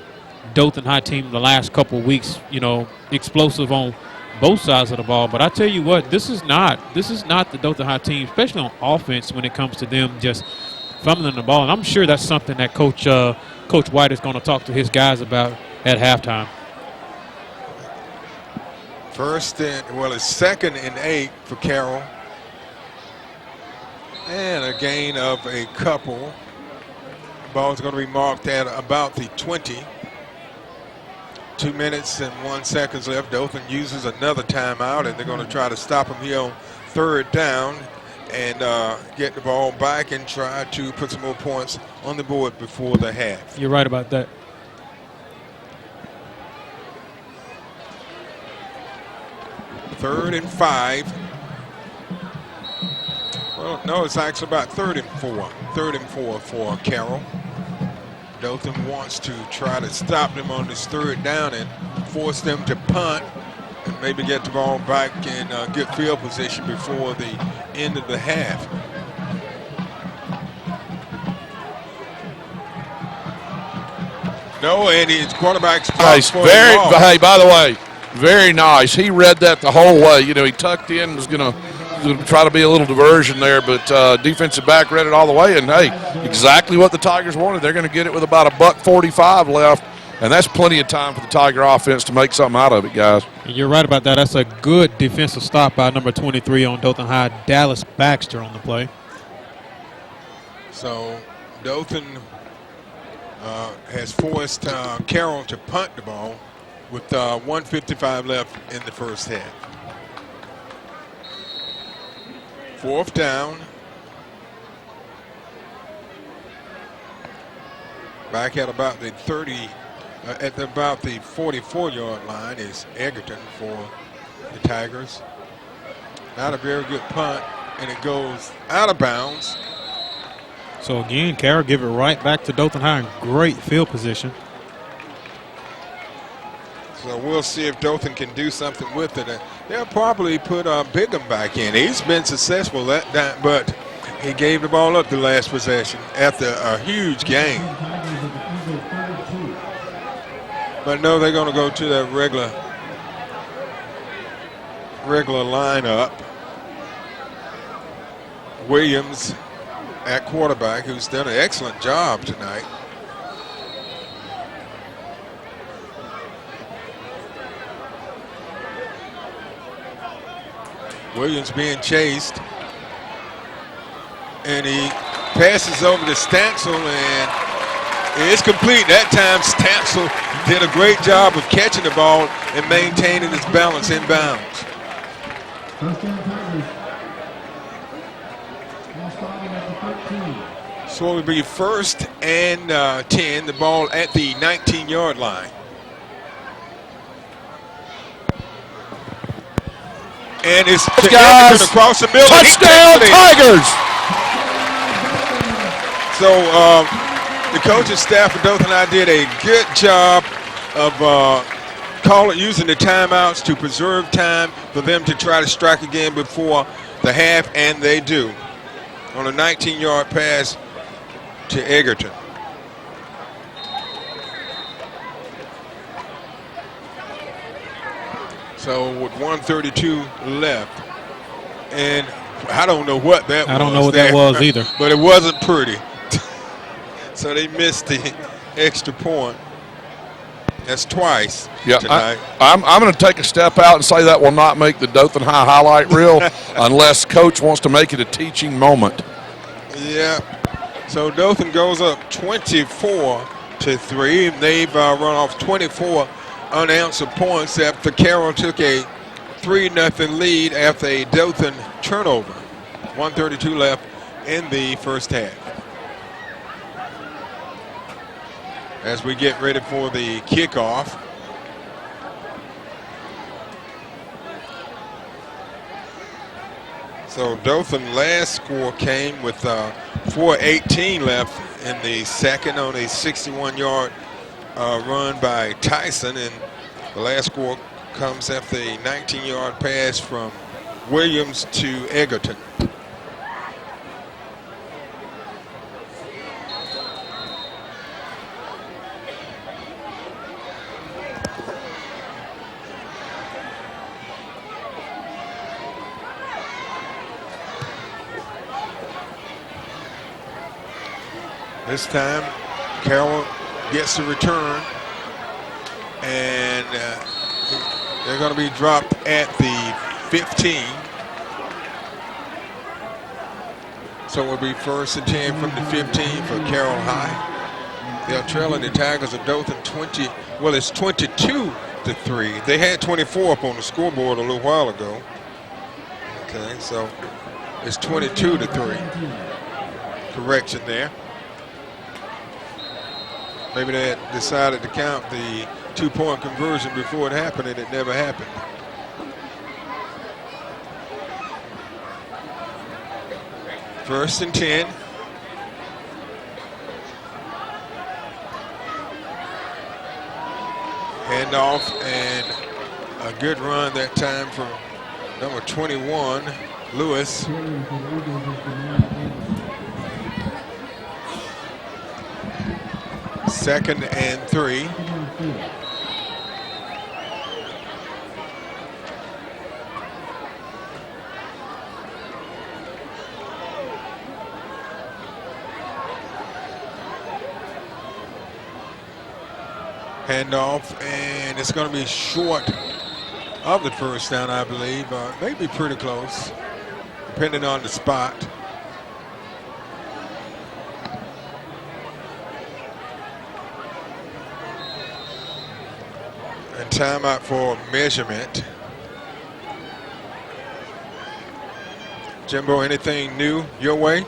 Dothan High team the last couple of weeks, you know, explosive on both sides of the ball. But I tell you what, this is not the Dothan High team, especially on offense when it comes to them just fumbling the ball. And I'm sure that's something that Coach White is going to talk to his guys about at halftime. It's 2nd and 8 for Carroll. And a gain of a couple. The ball's going to be marked at about the 20. 2 minutes and 1 second left. Dothan uses another timeout, and they're going to try to stop him here on 3rd down and get the ball back and try to put some more points on the board before the half. You're right about that. Third and 5. Well, no, it's actually about 3rd and 4. 3rd and 4 for Carroll. Dothan wants to try to stop them on this 3rd down and force them to punt and maybe get the ball back and get field position before the end of the half. No, and his quarterback's nice. Hey, by the way, very nice. He read that the whole way. You know, he tucked in, was going to try to be a little diversion there, but defensive back read it all the way. And, hey, exactly what the Tigers wanted. They're going to get it with about $1:45 left, and that's plenty of time for the Tiger offense to make something out of it, guys. And you're right about that. That's a good defensive stop by number 23 on Dothan High, Dallas Baxter on the play. So Dothan has forced Carroll to punt the ball with 1:55 left in the first half. 4th down. Back at about the 30, at about the 44-yard line is Egerton for the Tigers. Not a very good punt, and it goes out of bounds. So again, Carroll give it right back to Dothan High in great field position. So we'll see if Dothan can do something with it. They'll probably put Bigham back in. He's been successful that, but he gave the ball up the last possession after a huge gain. But no, they're going to go to the regular lineup. Williams at quarterback, who's done an excellent job tonight. Williams being chased, and he passes over to Stansel, and it's complete. That time Stansel did a great job of catching the ball and maintaining his balance in bounds. So it will be 1st and 10, the ball at the 19-yard line. And it's guys across the middle. Touchdown, Tigers! So the coaching staff of Dothan High did a good job of using the timeouts to preserve time for them to try to strike again before the half, and they do. On a 19-yard pass to Egerton. So with 1:32 left, and I don't know what that was. I don't know what that was either. But it wasn't pretty. So they missed the extra point. That's twice tonight. I'm going to take a step out and say that will not make the Dothan High highlight reel unless Coach wants to make it a teaching moment. Yeah. So Dothan goes up 24 3. They've run off 24 unanswered points after Carroll took a 3-0 lead after a Dothan turnover. 1:32 left in the first half. As we get ready for the kickoff. So Dothan last score came with 4:18 left in the second on a 61-yard run by Tyson, and the last score comes after a 19-yard pass from Williams to Egerton. This time, Carroll gets the return, and they're going to be dropped at the 15. So it will be 1st and 10 from the 15 for Carroll High. They're trailing the Tigers of Dothan 20. Well, it's 22-3. They had 24 up on the scoreboard a little while ago. Okay, so it's 22-3. Correction there. Maybe they had decided to count the 2-point conversion before it happened, and it never happened. First and 10. Handoff, and a good run that time from number 21, Lewis. Second and 3. Handoff, and it's going to be short of the first down, I believe. Maybe pretty close, depending on the spot. And timeout for measurement. Jimbo, anything new your way?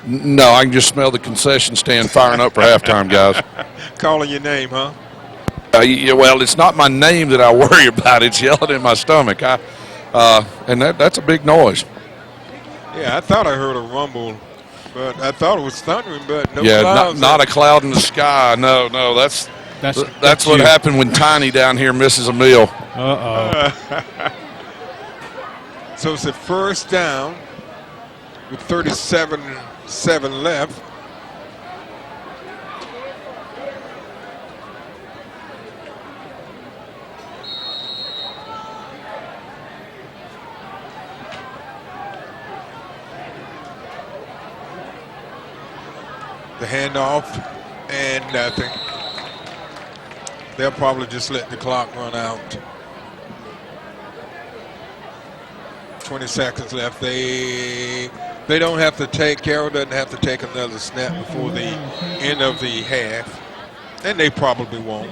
No, I can just smell the concession stand firing up for halftime, guys. Calling your name, huh? Yeah, well, it's not my name that I worry about. It's yelling in my stomach. And that's a big noise. Yeah, I thought I heard a rumble, but I thought it was thundering, but no yeah, clouds. not a cloud in the sky. No, that's what happened when Tiny down here misses a meal. So it's a first down with 37-7 left. The handoff, and nothing. They'll probably just let the clock run out. 20 seconds left. They don't have to take, Carroll doesn't have to take another snap before the end of the half, and they probably won't.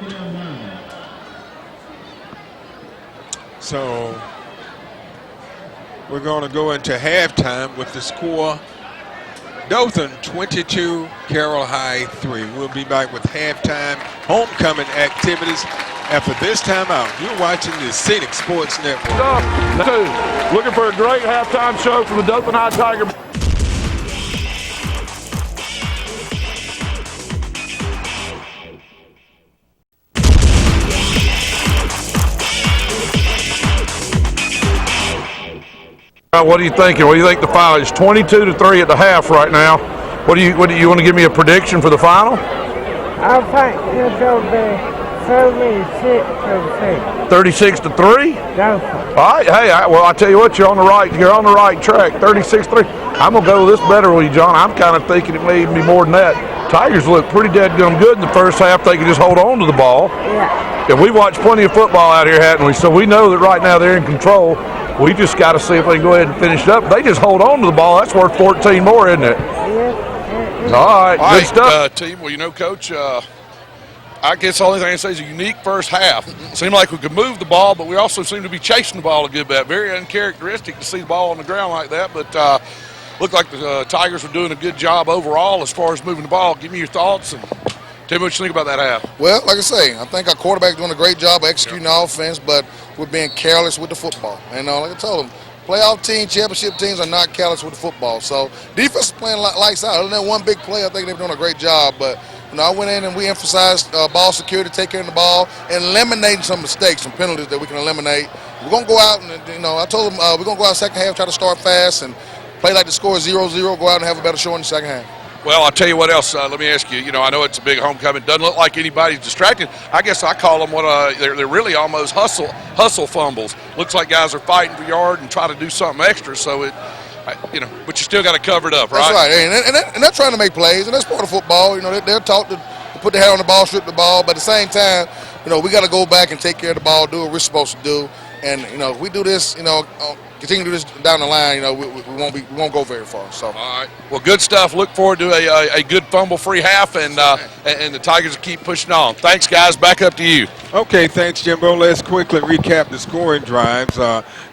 So we're going to go into halftime with the score: Dothan 22, Carroll High 3. We'll be back with halftime homecoming activities after this timeout. You're watching the Scenic Sports Network. Looking for a great halftime show from the Dothan High Tiger. What are you thinking? What do you think the final is? 22-3 at the half right now. What do you want to give me a prediction for the final? I think it's going to be 36-3. Dothan. All right, hey, I tell you what, you're on the right track. 36-3. I'm gonna go with this better with you, John. I'm kind of thinking it may even be more than that. Tigers look pretty dead good in the first half. They can just hold on to the ball. Yeah. And we watched plenty of football out here, hadn't we? So we know that right now they're in control. We just got to see if they can go ahead and finish it up. They just hold on to the ball. That's worth 14 more, isn't it? Yes, All right, All good right, stuff. team. Well, you know, Coach, I guess the only thing I say is a unique first half. Seemed like we could move the ball, but we also seemed to be chasing the ball a good bit. Very uncharacteristic to see the ball on the ground like that, but looked like the Tigers were doing a good job overall as far as moving the ball. Give me your thoughts and tell me what you think about that half. Well, like I say, I think our quarterback doing a great job of executing the offense, but we're being careless with the football. And like I told them, playoff teams, championship teams are not careless with the football. So defense is playing lights out. Other than one big play, I think they're doing a great job. But I went in and we emphasized ball security, take care of the ball, and eliminating some mistakes, some penalties that we can eliminate. We're going to go out and, I told them we're going to go out second half, try to start fast and play like the score is 0-0, go out and have a better showing in the second half. Well, I'll tell you what else. Let me ask you. I know it's a big homecoming. Doesn't look like anybody's distracted. I guess I call them they're really almost hustle fumbles. Looks like guys are fighting for yard and try to do something extra. So but you still got to cover it up, right? That's right. And they're trying to make plays, and that's part of football. They're taught to put their head on the ball, strip the ball, but at the same time, we got to go back and take care of the ball, do what we're supposed to do. And if we do this, continue to do this down the line, we won't go very far. So. All right. Well, good stuff. Look forward to a good fumble-free half, and the Tigers will keep pushing on. Thanks, guys. Back up to you. Okay, thanks, Jimbo. Let's quickly recap the scoring drives.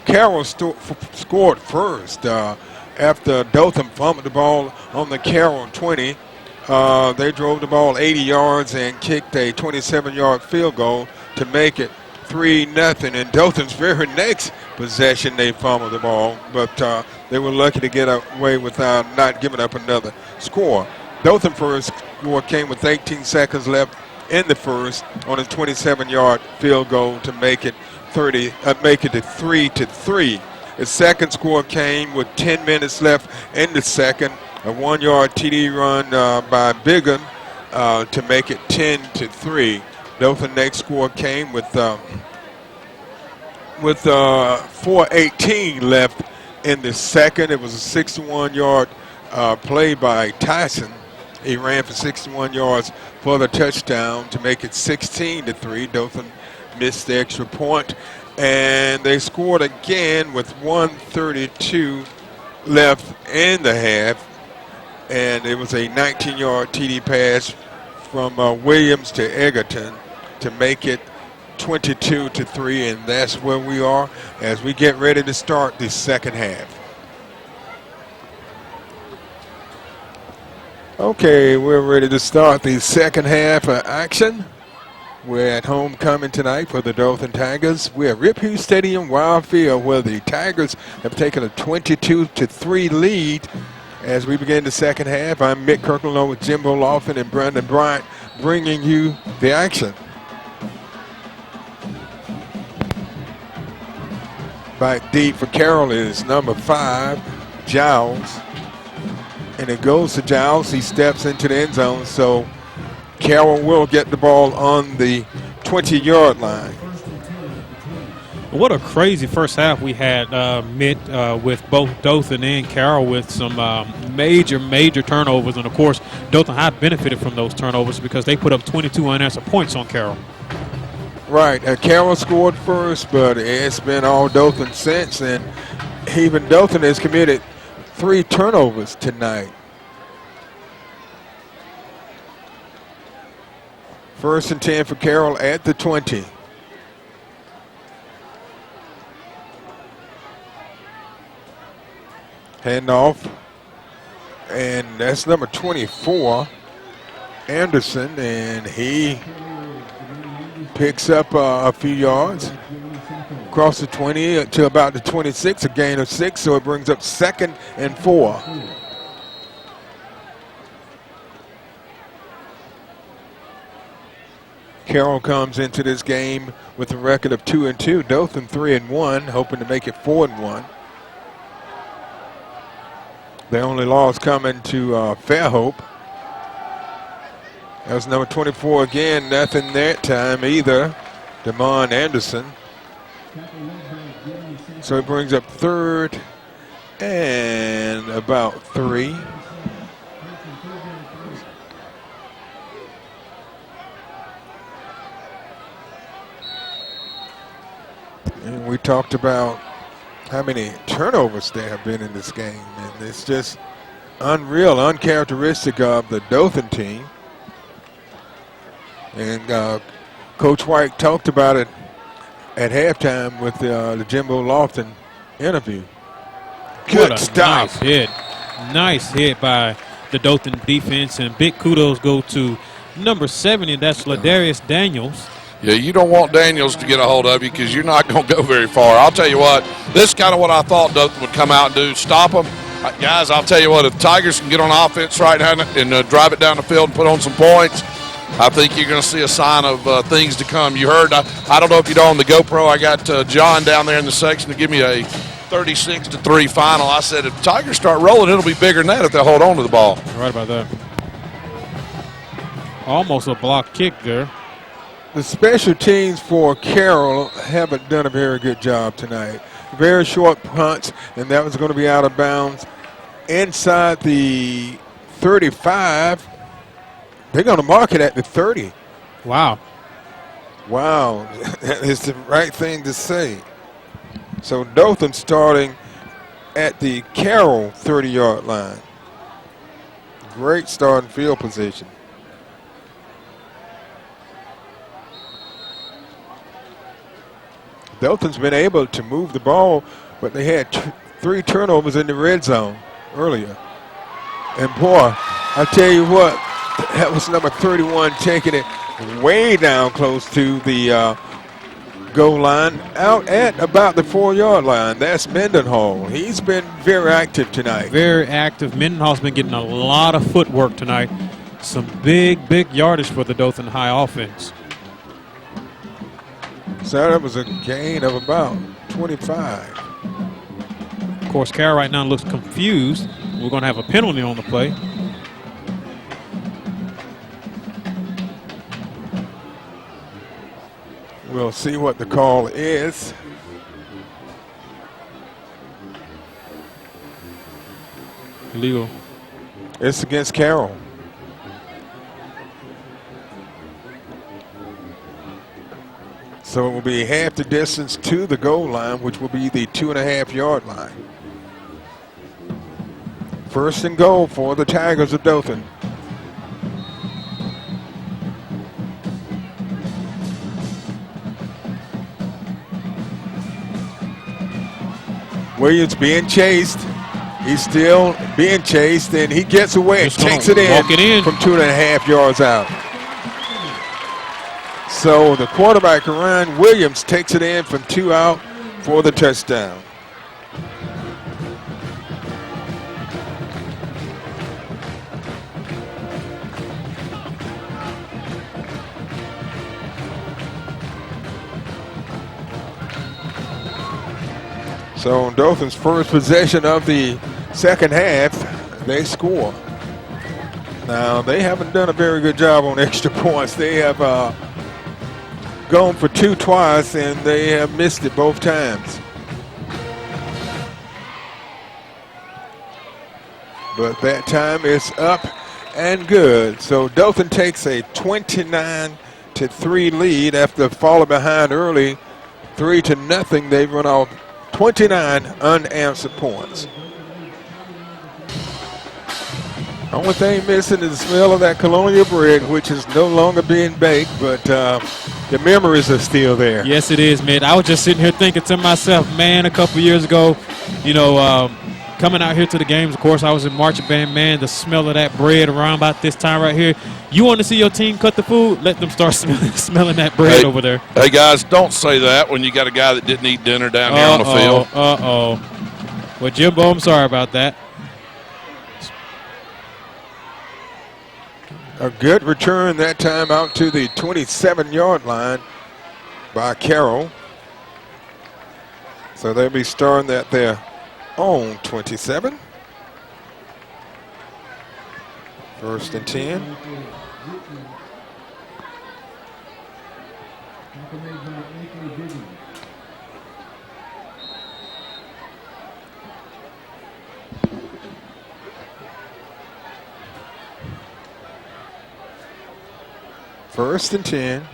Carroll scored first after Dothan fumbled the ball on the Carroll 20. They drove the ball 80 yards and kicked a 27-yard field goal to make it 3-0. In Dothan's very next possession, they fumbled the ball, but they were lucky to get away without not giving up another score. Dothan first score came with 18 seconds left in the first on a 27-yard field goal to make it 3-3. The second score came with 10 minutes left in the second, a 1-yard TD run by Bigham to make it 10-3. Dothan next score came with 4:18 left in the second. It was a 61-yard play by Tyson. He ran for 61 yards for the touchdown to make it 16-3. Dothan missed the extra point, and they scored again with 1:32 left in the half, and it was a 19-yard TD pass from Williams to Egerton to make it 22-3, and that's where we are as we get ready to start the second half. Okay, we're ready to start the second half of action. We're at homecoming tonight for the Dothan Tigers. We're at Rip Hughes Stadium, Wild Field, where the Tigers have taken a 22-3 lead. As we begin the second half, I'm Mick Kirkland along with Jimbo Laughlin and Brandon Bryant bringing you the action. Back deep for Carroll is number 5, Giles. And it goes to Giles. He steps into the end zone, so Carroll will get the ball on the 20-yard line. What a crazy first half we had, Mitt, with both Dothan and Carroll with some major turnovers. And, of course, Dothan High benefited from those turnovers because they put up 22 unanswered points on Carroll. Right. Carroll scored first, but it's been all Dothan since. And even Dothan has committed 3 turnovers tonight. First and 10 for Carroll at the 20. Handoff, and that's number 24, Anderson, and he picks up a few yards across the 20 to about the 26, a gain of 6, so it brings up 2nd and 4. Carroll comes into this game with a record of 2-2. Dothan 3-1, hoping to make it 4-1. The only loss coming to Fairhope. That was number 24 again. Nothing that time either. Damon Anderson. So it brings up 3rd and about 3. And we talked about how many turnovers there have been in this game, and it's just unreal, uncharacteristic of the Dothan team. And Coach White talked about it at halftime with the Jimbo Lofton interview. Good stop. Nice hit. Nice hit by the Dothan defense, and big kudos go to number 70, that's Ladarius Daniels. Yeah, you don't want Daniels to get a hold of you because you're not going to go very far. I'll tell you what, this is kind of what I thought Dothan would come out and do, stop them. Guys, I'll tell you what, if the Tigers can get on offense right now and drive it down the field and put on some points, I think you're going to see a sign of things to come. You heard, I don't know if you know on the GoPro, I got John down there in the section to give me a 36-3 final. I said, if the Tigers start rolling, it'll be bigger than that if they hold on to the ball. Right about that. Almost a block kick there. The special teams for Carroll haven't done a very good job tonight. Very short punts, and that was going to be out of bounds. Inside the 35, they're going to mark it at the 30. Wow. Wow, that is the right thing to say. So Dothan starting at the Carroll 30-yard line. Great starting field position. Dothan's been able to move the ball, but they had 3 turnovers in the red zone earlier. And boy, I tell you what, that was number 31 taking it way down close to the goal line, out at about the 4-yard line. That's Mendenhall. He's been very active tonight. Very active. Mendenhall's been getting a lot of footwork tonight. Some big yardage for the Dothan High offense. So that was a gain of about 25. Of course, Carroll right now looks confused. We're going to have a penalty on the play. We'll see what the call is. Illegal. It's against Carroll. So it will be half the distance to the goal line, which will be the 2.5-yard line. First and goal for the Tigers of Dothan. Williams being chased. He's still being chased, and he gets away and takes it in from 2.5 yards out. So the quarterback, Ryan Williams, takes it in from 2 out for the touchdown. So on Dothan's first possession of the second half, they score. Now, they haven't done a very good job on extra points. They have gone for 2 twice, and they have missed it both times. But that time is up and good. So Dothan takes a 29-3 lead after falling behind early, 3-0. They've run off 29 unanswered points. Only thing missing is the smell of that colonial bread, which is no longer being baked, but the memories are still there. Yes, it is, man. I was just sitting here thinking to myself, man, a couple years ago, you know, coming out here to the games, of course, I was in marching band, man, the smell of that bread around about this time right here. You want to see your team cut the food? Let them start smelling that bread over there. Hey, guys, don't say that when you got a guy that didn't eat dinner down here on the field. Well, Jimbo, I'm sorry about that. A good return that time out to the 27-yard line by Carroll. So they'll be starting at their own 27. First and 10. First and 10.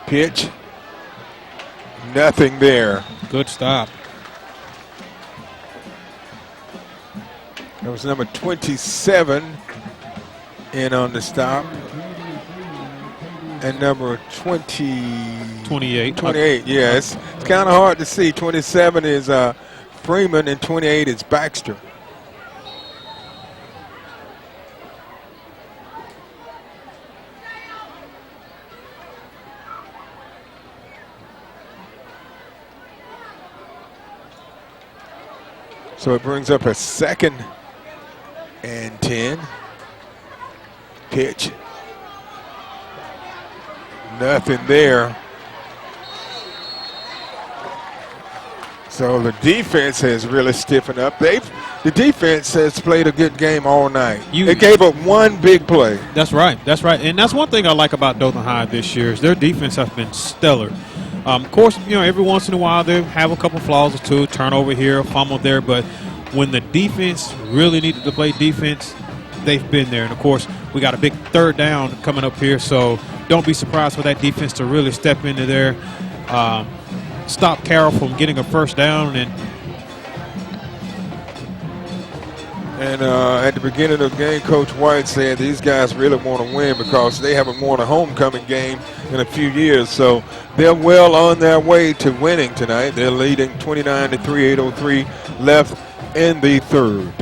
Pitch. Nothing there. Good stop. That was number 27 in on the stop. And number 28. 28, yeah. It's kind of hard to see. 27 is Freeman and 28 is Baxter. So it brings up a 2nd and 10. Pitch. Nothing there. So the defense has really stiffened up. The defense has played a good game all night. They gave up one big play. That's right. That's right. And that's one thing I like about Dothan High this year is their defense has been stellar. Of course, every once in a while they have a couple flaws or two, turnover here, fumble there. But when the defense really needed to play defense, they've been there. And, of course, we got a big 3rd down coming up here. So don't be surprised for that defense to really step into there, stop Carroll from getting a 1st down. And at the beginning of the game, Coach White said these guys really want to win because they haven't won a homecoming game in a few years. So they're well on their way to winning tonight. They're leading 29-3, 8:03 left in the 3rd.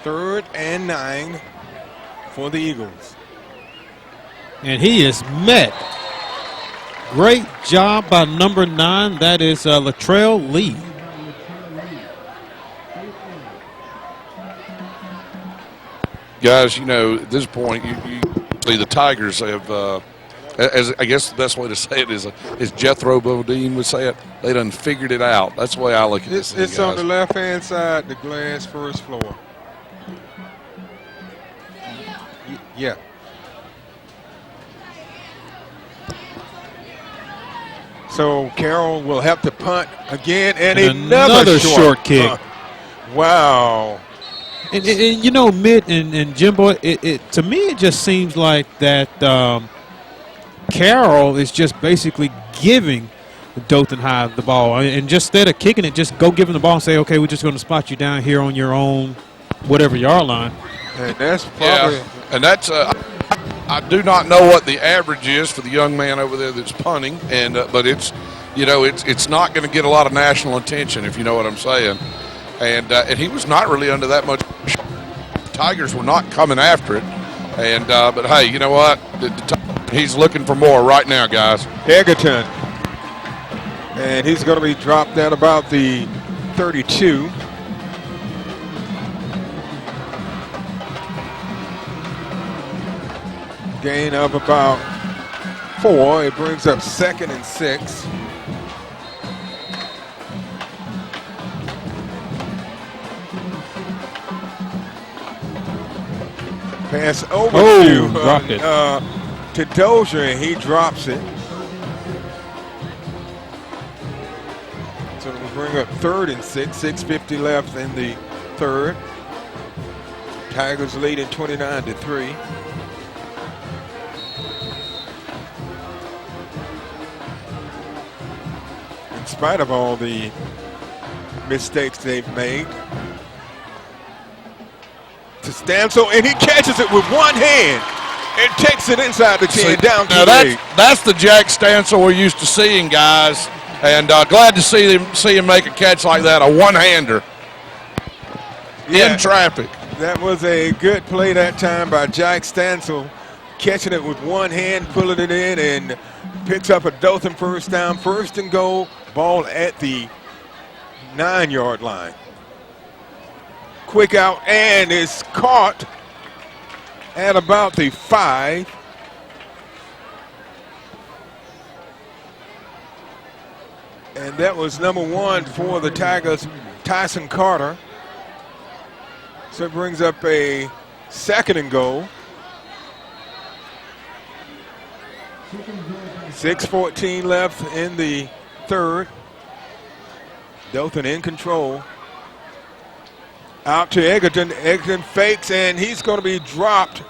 Third and 9 for the Eagles. And he is met. Great job by number 9. That is Latrell Lee. Guys, at this point, you see the Tigers have, as I guess the best way to say it is Jethro Bodine would say it, they done figured it out. That's the way I look at this. It's on the left-hand side, the glass first floor. Yeah. So Carroll will have to punt again, and another short kick. Wow. And Mitt and Jimbo, to me it just seems like that Carroll is just basically giving Dothan High the ball. And just instead of kicking it, just go give him the ball and say, okay, we're just going to spot you down here on your own, whatever yard line. And that's probably. Yeah, and that's I do not know what the average is for the young man over there that's punting, and but it's it's not going to get a lot of national attention, if you know what I'm saying. And he was not really under that much. Tigers were not coming after it, and but hey, you know what? He's looking for more right now, guys. Egerton, and he's going to be dropped at about the 32. Gain of about 4. It brings up 2nd and 6. Pass over to Dozier, and he drops it. So we'll bring up 3rd and 6. 6:50 left in the 3rd. Tigers leading 29-3. In spite of all the mistakes they've made. To Stansel, and he catches it with one hand and takes it inside the 10 down to the 8. That's the Jack Stansel we're used to seeing, guys, and glad to see him make a catch like that, a one-hander in traffic. That was a good play that time by Jack Stansel, catching it with one hand, pulling it in, and picks up a Dothan 1st down, 1st and goal, ball at the 9-yard line. Quick out, and is caught at about the 5. And that was number 1 for the Tigers, Tyson Carter. So it brings up a 2nd and goal. 6:14 left in the 3rd. Dothan in control. Out to Egerton. Egerton fakes, and he's going to be dropped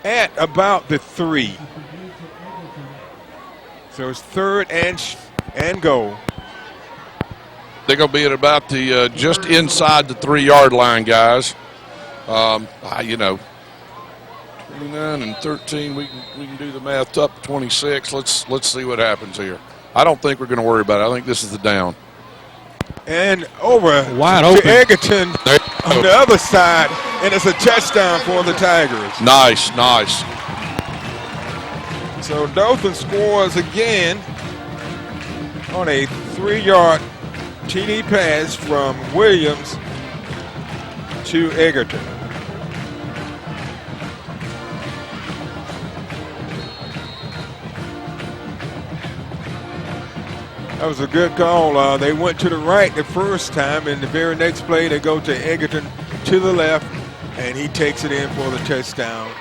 at about the 3. So it's 3rd and goal. They're going to be at about the just inside the 3-yard line, guys. 29 and 13. We can do the math up to 26. Let's see what happens here. I don't think we're going to worry about it. I think this is the down. And over wide to open. Egerton on the other side, and it's a touchdown for the Tigers. Nice. So Dothan scores again on a 3-yard TD pass from Williams to Egerton. That was a good call. They went to the right the first time, and the very next play they go to Egerton to the left, and he takes it in for the touchdown.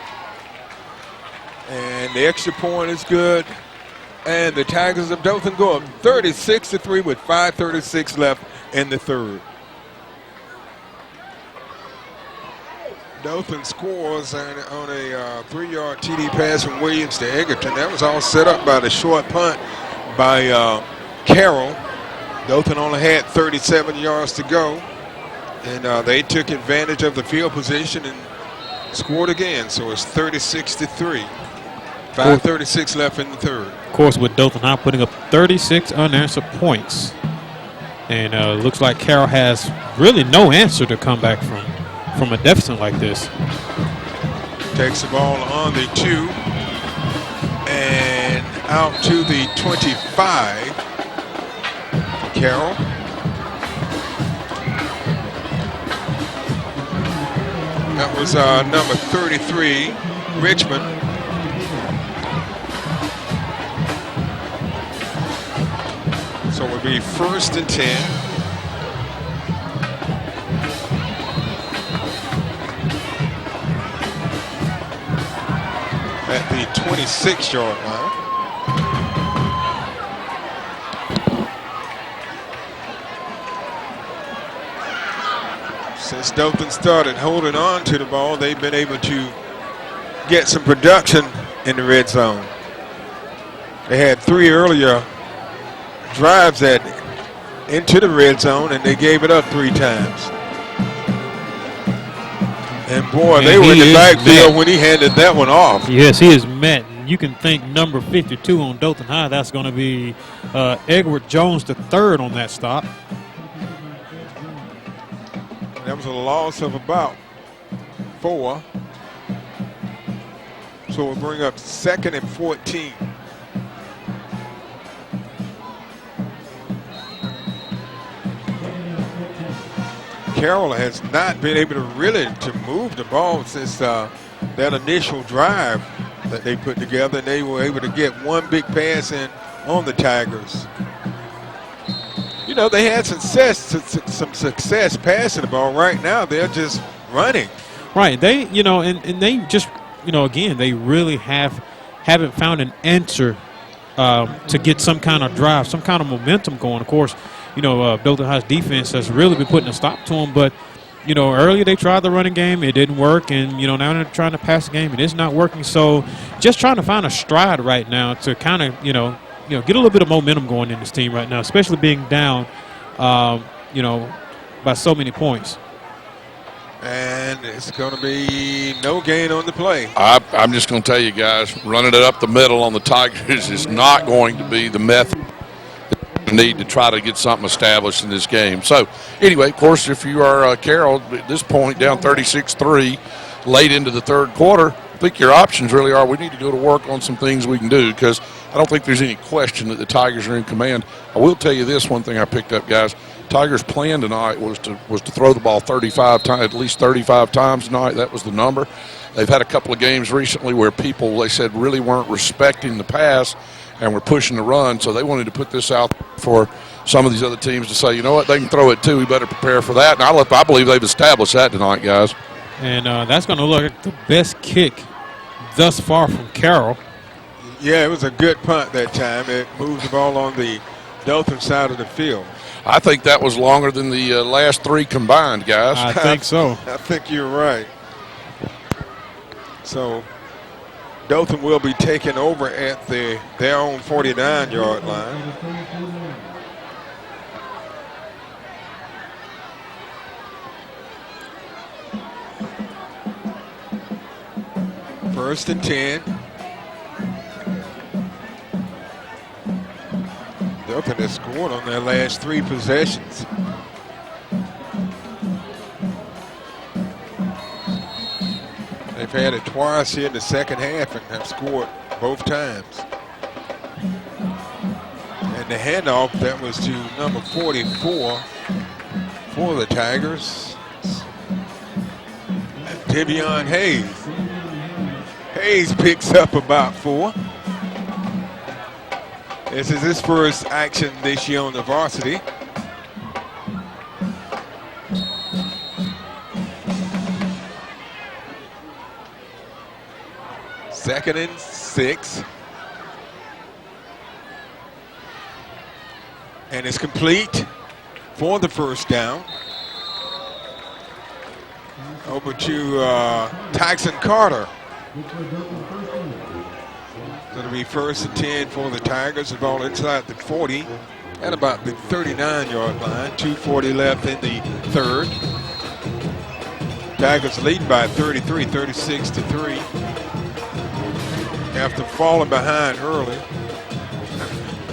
And the extra point is good. And the Tigers of Dothan go up 36-3 with 5:36 left in the 3rd. Dothan scores on a 3-yard TD pass from Williams to Egerton. That was all set up by the short punt by Carroll. Dothan only had 37 yards to go, and they took advantage of the field position and scored again. So it's 36-3. 5:36 left in the 3rd. Of course, with Dothan High putting up 36 unanswered points. And looks like Carroll has really no answer to come back from a deficit like this. Takes the ball on the 2 and out to the 25. Carroll. That was number 33, Richmond. So it would be 1st and 10. At the 26-yard line. Since Dothan started holding on to the ball, they've been able to get some production in the red zone. They had 3 earlier drives into the red zone, and they gave it up 3 times. And boy, they were in the backfield when he handed that one off. Yes, he is met. You can think number 52 on Dothan High. That's going to be Edward Jones III on that stop. That was a loss of about 4. So we'll bring up 2nd and 14. Carroll has not been able to really move the ball since that initial drive that they put together, and they were able to get one big pass in on the Tigers. You know, they had some success passing the ball. Right now, they're just running. Right. They, and they just, again, they really haven't found an answer to get some kind of drive, some kind of momentum going. Of course, Dothan High's defense has really been putting a stop to them. But, earlier they tried the running game. It didn't work. And, now they're trying to pass the game. And it's not working. So just trying to find a stride right now to kind of, get a little bit of momentum going in this team right now, especially being down, by so many points. And it's going to be no gain on the play. I'm just going to tell you guys, running it up the middle on the Tigers is not going to be the method need to try to get something established in this game. So anyway, of course, if you are Carroll at this point down 36-3 late into the 3rd quarter, I think your options really are we need to go to work on some things we can do, because I don't think there's any question that the Tigers are in command. I will tell you this one thing I picked up, guys. Tigers' plan tonight was to throw the ball 35 times, at least 35 times tonight. That was the number. They've had a couple of games recently where people, they said, really weren't respecting the pass and were pushing the run, so they wanted to put this out for some of these other teams to say, you know what, they can throw it too. We better prepare for that. And I believe they've established that tonight, guys. And that's going to look like the best kick thus far from Carroll. Yeah, it was a good punt that time. It moved the ball on the Dothan side of the field. I think that was longer than the last 3 combined, guys. I think so. I think you're right. So Dothan will be taking over at their own 49-yard line. First and 10. Dothan has scored on their last 3 possessions. They've had it twice here in the second half and have scored both times. And the handoff, that was to number 44 for the Tigers. Devion Hayes. Hayes picks up about 4. This is his first action this year on the varsity. Second and 6. And it's complete for the first down. Over to Tyson Carter. It'll be first and 10 for the Tigers. The ball inside the 40 at about the 39-yard line. 2:40 left in the third. Tigers lead by 33, 36-3. After falling behind early.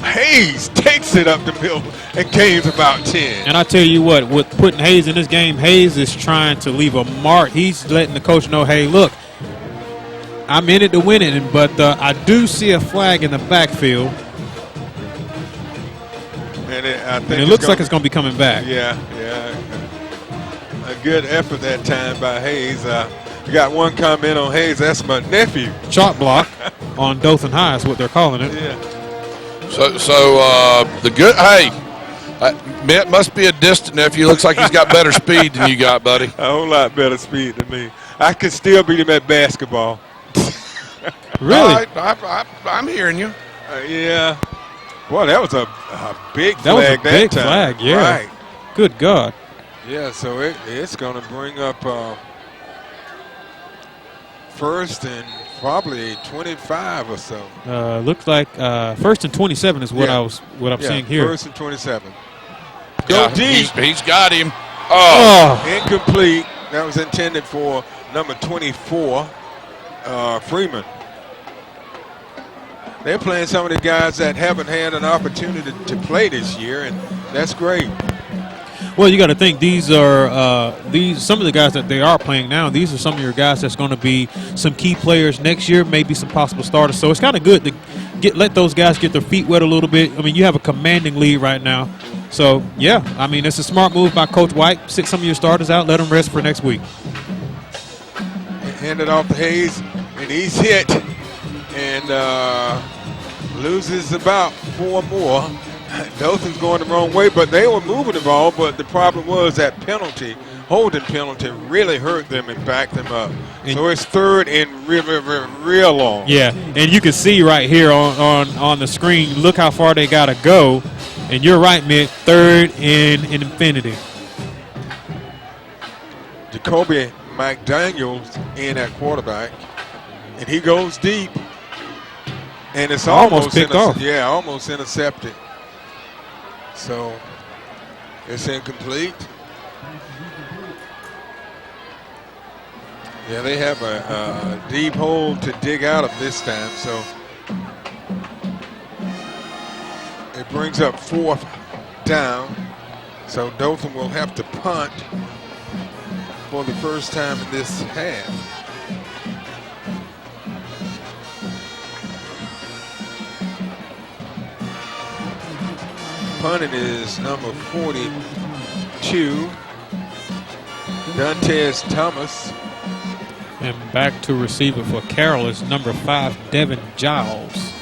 Hayes takes it up the middle and gains about 10. And I tell you what, with putting Hayes in this game, Hayes is trying to leave a mark. He's letting the coach know, hey, look, I'm in it to win it, but I do see a flag in the backfield. And I think it looks like it's going to be coming back. Yeah. A good effort that time by Hayes. We got one comment on Hayes. That's my nephew. Chalk block on Dothan High is what they're calling it. Yeah. So the good, hey, it must be a distant nephew. Looks like he's got better speed than you got, buddy. A whole lot better speed than me. I could still beat him at basketball. Really? I'm hearing you. Yeah. Boy, that was a big flag that was a big time. flag, yeah. Right. Good God. Yeah, so it's going to bring up first and probably 25 or so. Looks like first and 27 is what I'm seeing here. First and 27. Go deep. He's got him. Incomplete. That was intended for number 24, Freeman. They're playing some of the guys that haven't had an opportunity to play this year, and that's great. Well, you got to think these are some of the guys that they are playing now. These are some of your guys that's going to be some key players next year, maybe some possible starters. So it's kind of good to let those guys get their feet wet a little bit. I mean, you have a commanding lead right now. So, yeah, I mean, it's a smart move by Coach White. Sit some of your starters out, let them rest for next week. Hand it off to Hayes, and he's hit and loses about 4 more. Dothan's going the wrong way, but they were moving the ball, but the problem was that holding penalty really hurt them and backed them up. So it's third and real long. Yeah, and you can see right here on the screen, look how far they got to go. And you're right, Mitt, third and infinity. Jacoby McDaniels in at quarterback, and he goes deep. And it's almost picked off. Yeah, almost intercepted. So it's incomplete. Yeah, they have a deep hole to dig out of this time. So it brings up 4th down. So Dothan will have to punt for the first time in this half. Punting is number 42, Dantes Thomas. And back to receiver for Carroll is number 5, Devin Giles.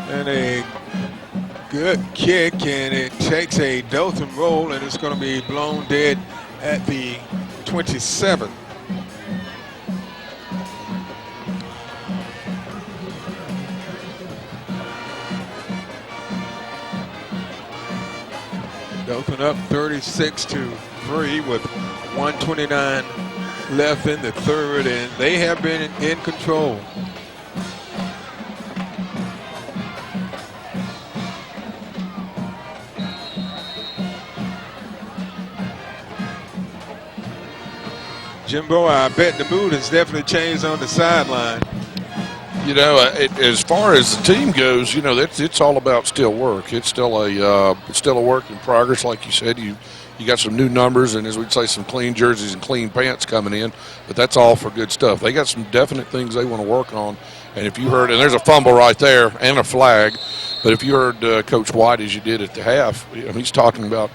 And a good kick, and it takes a Dothan roll, and it's going to be blown dead at the 27. Dothan up 36-3. 3 with 1:29 left in the third, and they have been in control. Jimbo, I bet the mood has definitely changed on the sideline. You know, as far as the team goes, you know, it's all about still work. It's still a work in progress, like you said. You got some new numbers, and as we'd say, some clean jerseys and clean pants coming in. But that's all for good stuff. They got some definite things they want to work on. And if you heard, and there's a fumble right there and a flag. But if you heard Coach White as you did at the half, you know, he's talking about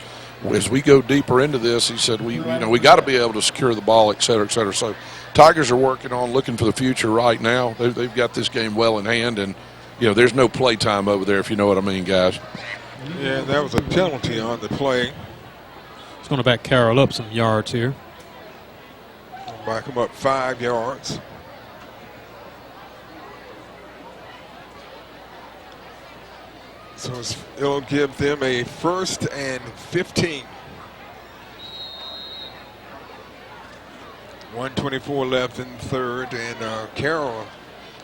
as we go deeper into this. He said we got to be able to secure the ball, et cetera, et cetera. So Tigers are working on looking for the future right now. They've got this game well in hand, and you know there's no play time over there, if you know what I mean, guys. Yeah, that was a penalty on the play. It's going to back Carroll up some yards here. Back him up 5 yards. So it'll give them a 1st and 15. 1:24 left in the third, and Carroll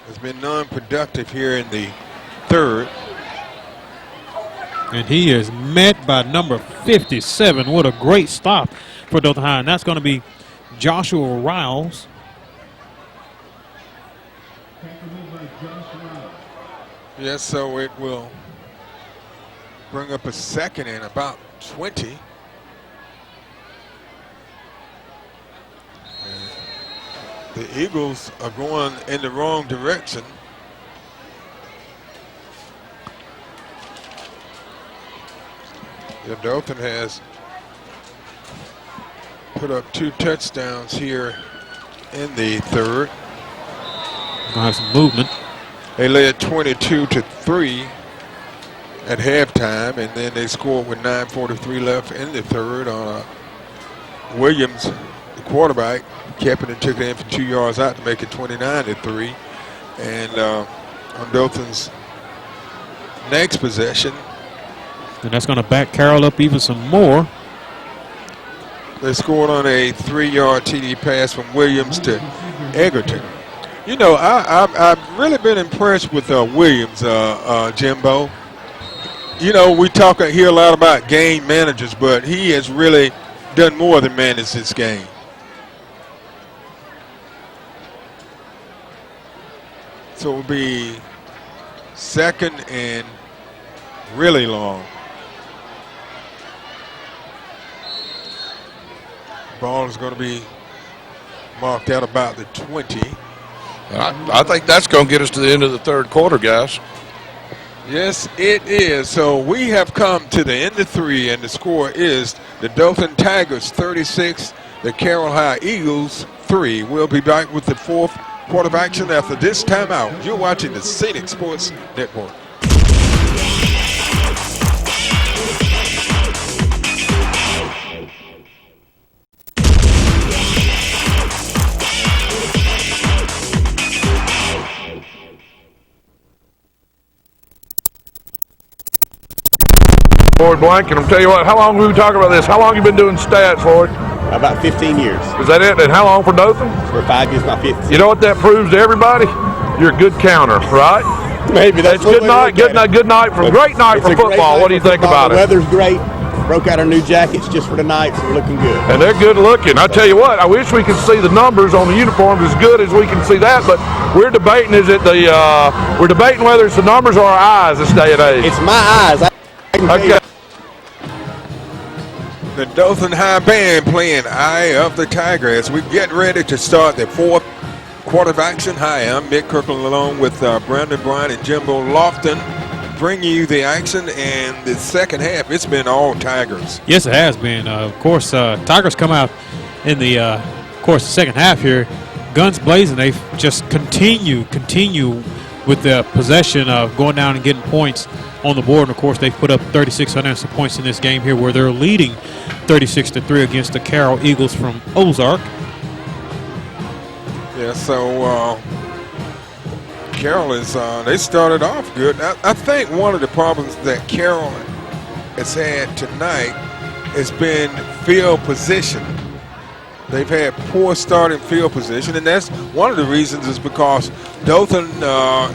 has been non-productive here in the third. And he is met by number 57. What a great stop for Dothan High. And that's going to be Joshua Riles. Yes, so it will bring up a 2nd and about 20. The Eagles are going in the wrong direction. The Dothan has put up 2 touchdowns here in the third. Gonna have some movement. They led 22-3 at halftime, and then they scored with 9:43 left in the third on Williams, the quarterback, kept it and took it in for 2 yards out to make it 29-3. And on Dothan's next possession, and that's going to back Carroll up even some more. they scored on a 3-yard TD pass from Williams to Egerton. You know, I've really been impressed with Williams, Jimbo. You know, we talk here a lot about game managers, but he has really done more than manage this game. So it will be 2nd and really long. Ball is going to be marked out about the 20. I think that's going to get us to the end of the third quarter, guys. Yes, it is. So we have come to the end of 3, and the score is the Dothan Tigers 36, the Carroll High Eagles 3. We'll be back with the 4th quarter of action after this timeout. You're watching the Scenic Sports Network. Floyd Blank, and I'm tell you what, how long we were talking about this? How long you been doing stats, Floyd? About 15 years. Is that it? And how long for Dothan? For 5 years, about 15. You know what that proves to everybody? You're a good counter, right? Maybe that's good night. Good night. Good night for great night for football. What do you think about it? The weather's great. Broke out our new jackets just for tonight, so we're looking good. And they're good looking. I tell you what, I wish we could see the numbers on the uniforms as good as we can see that, but we're debating we're debating whether it's the numbers or our eyes this day and age. It's my eyes. Okay. The Dothan High Band playing Eye of the Tiger as we get ready to start the 4th quarter of action. Hi, I'm Mick Kirkland along with Brandon Bryan and Jimbo Lofton, bringing you the action. And the second half, it's been all Tigers. Yes, it has been. Of course, Tigers come out in the, the second half here, guns blazing. They just continue with the possession of going down and getting points on the board. And of course, they've put up 36 unanswered points in this game here, where they're leading 36-3 against the Carroll Eagles from Ozark. Yeah, so Carroll is, they started off good. I think one of the problems that Carroll has had tonight it's been field position. They've had poor starting field position, and that's one of the reasons is because Dothan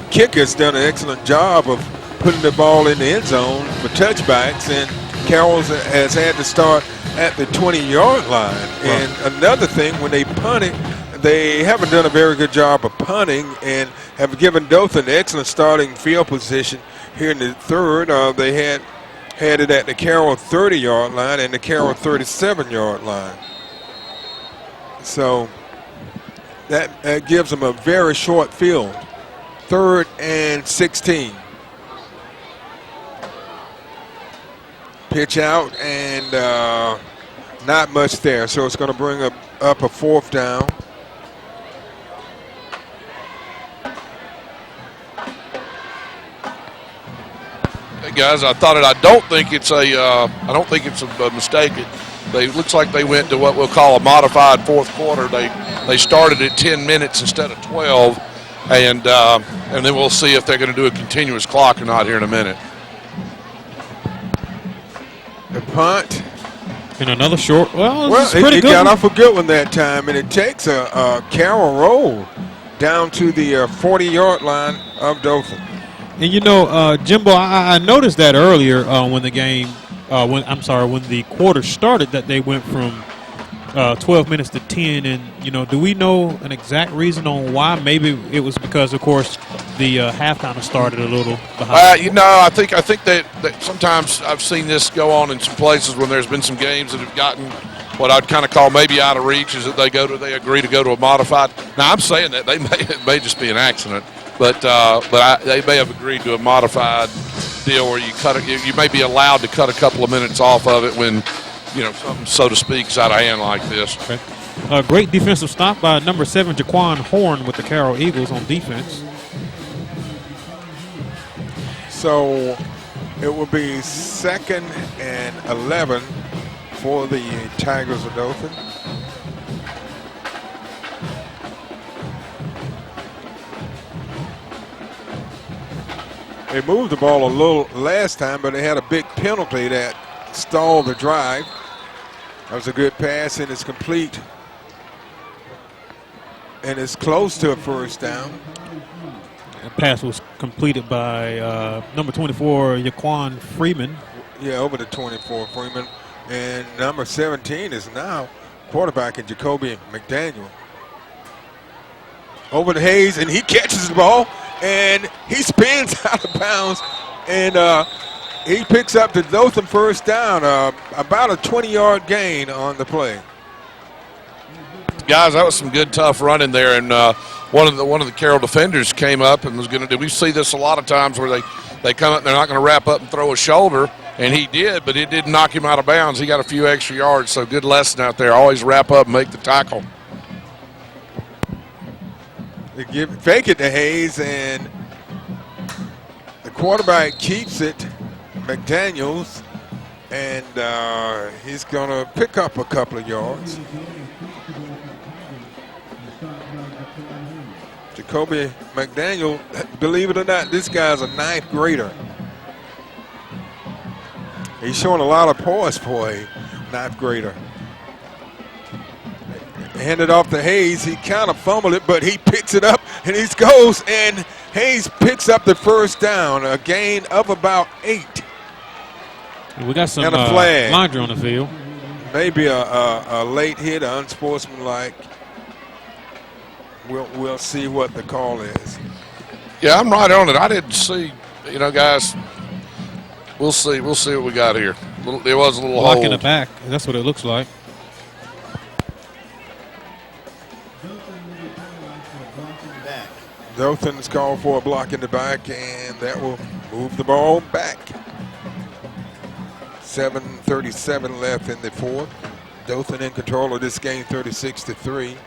kickers done an excellent job of putting the ball in the end zone for touchbacks, and Carroll has had to start at the 20-yard line. Right. And another thing, when they punt it, they haven't done a very good job of punting and have given Dothan excellent starting field position here in the third. They had it at the Carroll 30-yard line and the Carroll 37-yard line. So that gives them a very short field. 3rd and 16. Pitch out and not much there. So it's going to bring up a 4th down. Hey guys, I don't think it's a mistake. It looks like they went to what we'll call a modified 4th quarter. They started at 10 minutes instead of 12, and then we'll see if they're going to do a continuous clock or not here in a minute. The punt. And another short. Well, it got off a good one that time, and it takes a Carroll roll down to the 40-yard line of Dothan. And you know, Jimbo, I noticed that earlier when the game, when the quarter started, that they went from 12 minutes to 10. And you know, do we know an exact reason on why? Maybe it was because, of course, the half kind of started a little behind. You know, I think that sometimes I've seen this go on in some places when there's been some games that have gotten what I'd kind of call maybe out of reach, is that they agree to go to a modified. Now I'm saying that it may just be an accident. But they may have agreed to a modified deal where you may be allowed to cut a couple of minutes off of it when, you know, something, so to speak, is out of hand like this. Okay. Great defensive stop by number 7, Jaquan Horn, with the Carroll Eagles on defense. So it will be 2nd and 11 for the Tigers of Dothan. They moved the ball a little last time, but they had a big penalty that stalled the drive. That was a good pass, and it's complete. And it's close to a 1st down. The pass was completed by number 24, Yaquan Freeman. Yeah, over the 24, Freeman. And number 17 is now quarterback in Jacoby McDaniel. Over to Hayes, and he catches the ball. And he spins out of bounds, and he picks up the Dothan 1st down, about a 20-yard gain on the play. Guys, that was some good, tough running there, and one of the Carroll defenders came up and was going to do. We see this a lot of times where they come up, they're not going to wrap up and throw a shoulder, and he did, but it didn't knock him out of bounds. He got a few extra yards, so good lesson out there. Always wrap up and make the tackle. They fake it to Hayes, and the quarterback keeps it, McDaniels, and he's going to pick up a couple of yards. Jacoby McDaniel, believe it or not, this guy's a 9th grader. He's showing a lot of poise for a 9th grader. Handed off to Hayes. He kind of fumbled it, but he picks it up, and he goes, and Hayes picks up the 1st down, a gain of about 8. We got some laundry on the field. Maybe a late hit, unsportsmanlike. We'll see what the call is. Yeah, I'm right on it. I didn't see, you know, guys. We'll see. We'll see what we got here. There was a little block hold in the back. That's what it looks like. Dothan's called for a block in the back, and that will move the ball back. 7:37 left in the 4th. Dothan in control of this game, 36-3.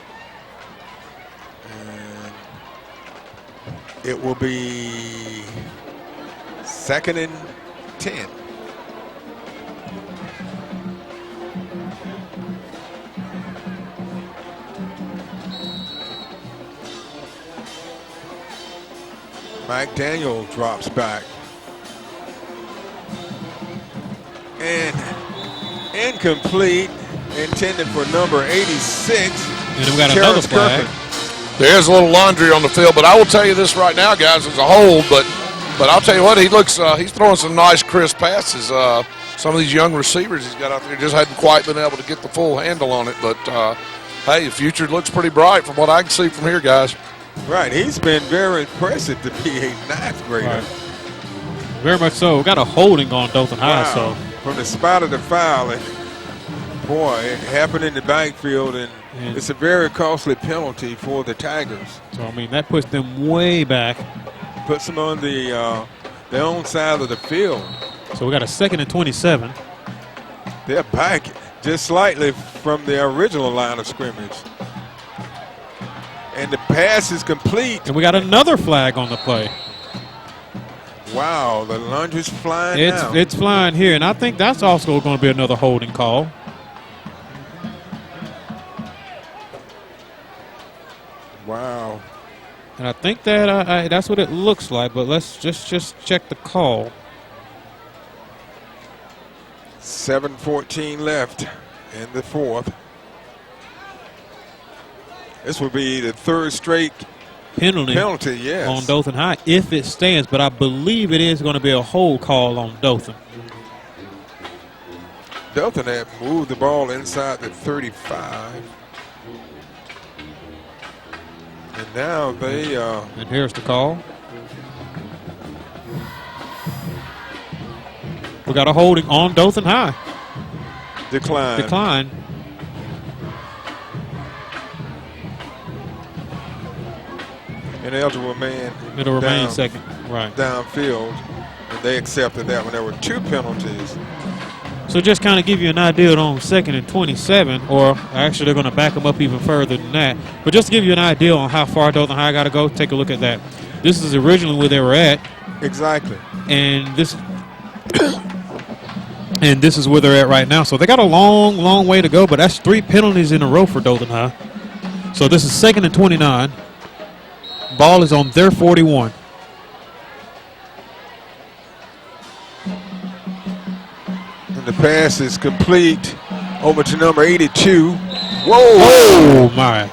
And it will be 2nd and 10. Mike Daniel drops back. And Incomplete, intended for number 86. And then we got another flag. There's a little laundry on the field, but I will tell you this right now, guys, it's a hold, but I'll tell you what, he looks, he's throwing some nice, crisp passes. Some of these young receivers he's got out there just hadn't quite been able to get the full handle on it, but hey, the future looks pretty bright from what I can see from here, guys. Right, he's been very impressive to be a ninth grader. Right. Very much so. We got a holding on Dothan High. So from the spot of the foul, and boy, it happened in the backfield, and it's a very costly penalty for the Tigers. So I mean, that puts them way back. Puts them on their own side of the field. So we got a 2nd and 27. They're back just slightly from their original line of scrimmage. And the pass is complete. And we got another flag on the play. Wow, the laundry's flying now. It's flying here, and I think that's also going to be another holding call. Wow. And I think that that's what it looks like, but let's just check the call. 7:14 left in the fourth. This will be the third straight penalty, yes, on Dothan High if it stands, but I believe it is going to be a hold call on Dothan. Dothan had moved the ball inside the 35. And now they and here's the call. We got a holding on Dothan High. Decline. An eligible man. It'll remain second. Right. Downfield. And they accepted that when there were 2 penalties. So just kind of give you an idea on 2nd and 27, or actually they're going to back them up even further than that. But just to give you an idea on how far Dothan High got to go, take a look at that. This is originally where they were at. Exactly. And this is where they're at right now. So they got a long, long way to go, but that's 3 penalties in a row for Dothan High. So this is 2nd and 29. Ball is on their 41. And the pass is complete over to number 82. Whoa! Oh, my.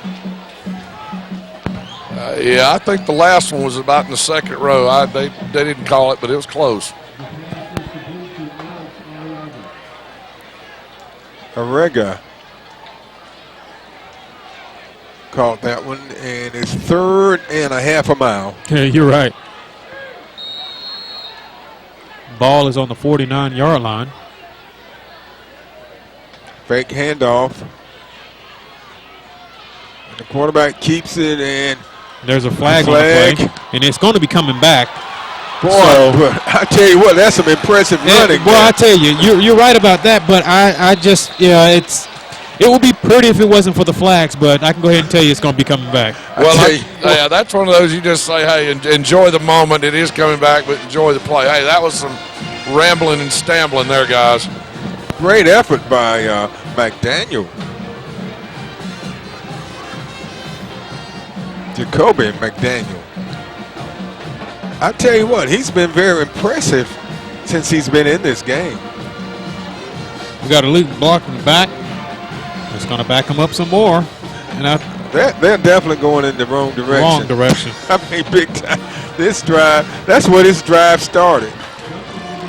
Yeah, I think the last one was about in the 2nd row. They didn't call it, but it was close. Arega caught that one, and it's 3rd and a half a mile. Yeah, you're right. Ball is on the 49-yard line. Fake handoff. And the quarterback keeps it, and there's a flag on the play, and it's going to be coming back. Boy, I tell you what, that's some impressive running. Well, I tell you, you're right about that, but I just, it would be pretty if it wasn't for the flags, but I can go ahead and tell you it's going to be coming back. Well, yeah, that's one of those you just say, hey, enjoy the moment. It is coming back, but enjoy the play. Hey, that was some rambling and stambling there, guys. Great effort by McDaniel. Jacoby McDaniel. I tell you what, he's been very impressive since he's been in this game. We got a lead block in the back. It's going to back him up some more. And they're definitely going in the wrong direction. Wrong direction. I mean, big time. This drive, that's where this drive started.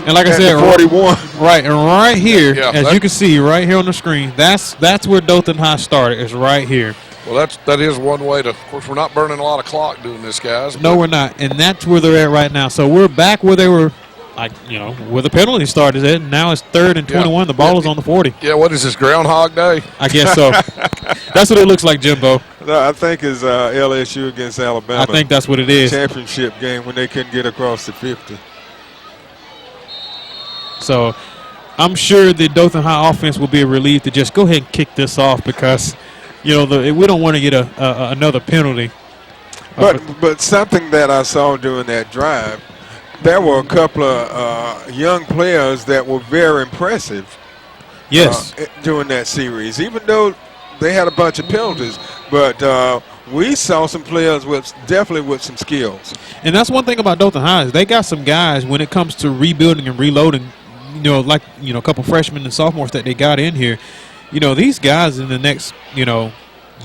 And like I said, 41. Right, and right here, as you can see right here on the screen, that's where Dothan High started, is right here. Well, that is one way to, of course, we're not burning a lot of clock doing this, guys. No, we're not. And that's where they're at right now. So we're back where they were, where the penalty started at. Now it's 3rd and 21. The ball is on the 40. Yeah, what is this, Groundhog Day? I guess so. That's what it looks like, Jimbo. No, I think it's LSU against Alabama. I think that's what it is. Championship game when they couldn't get across the 50. So I'm sure the Dothan High offense will be relieved to just go ahead and kick this off because, we don't want to get another penalty. But something that I saw during that drive, there were a couple of young players that were very impressive. Yes. During that series, even though they had a bunch of penalties, but we saw some players definitely with some skills. And that's one thing about Dothan High is they got some guys when it comes to rebuilding and reloading. a couple freshmen and sophomores that they got in here, these guys in the next,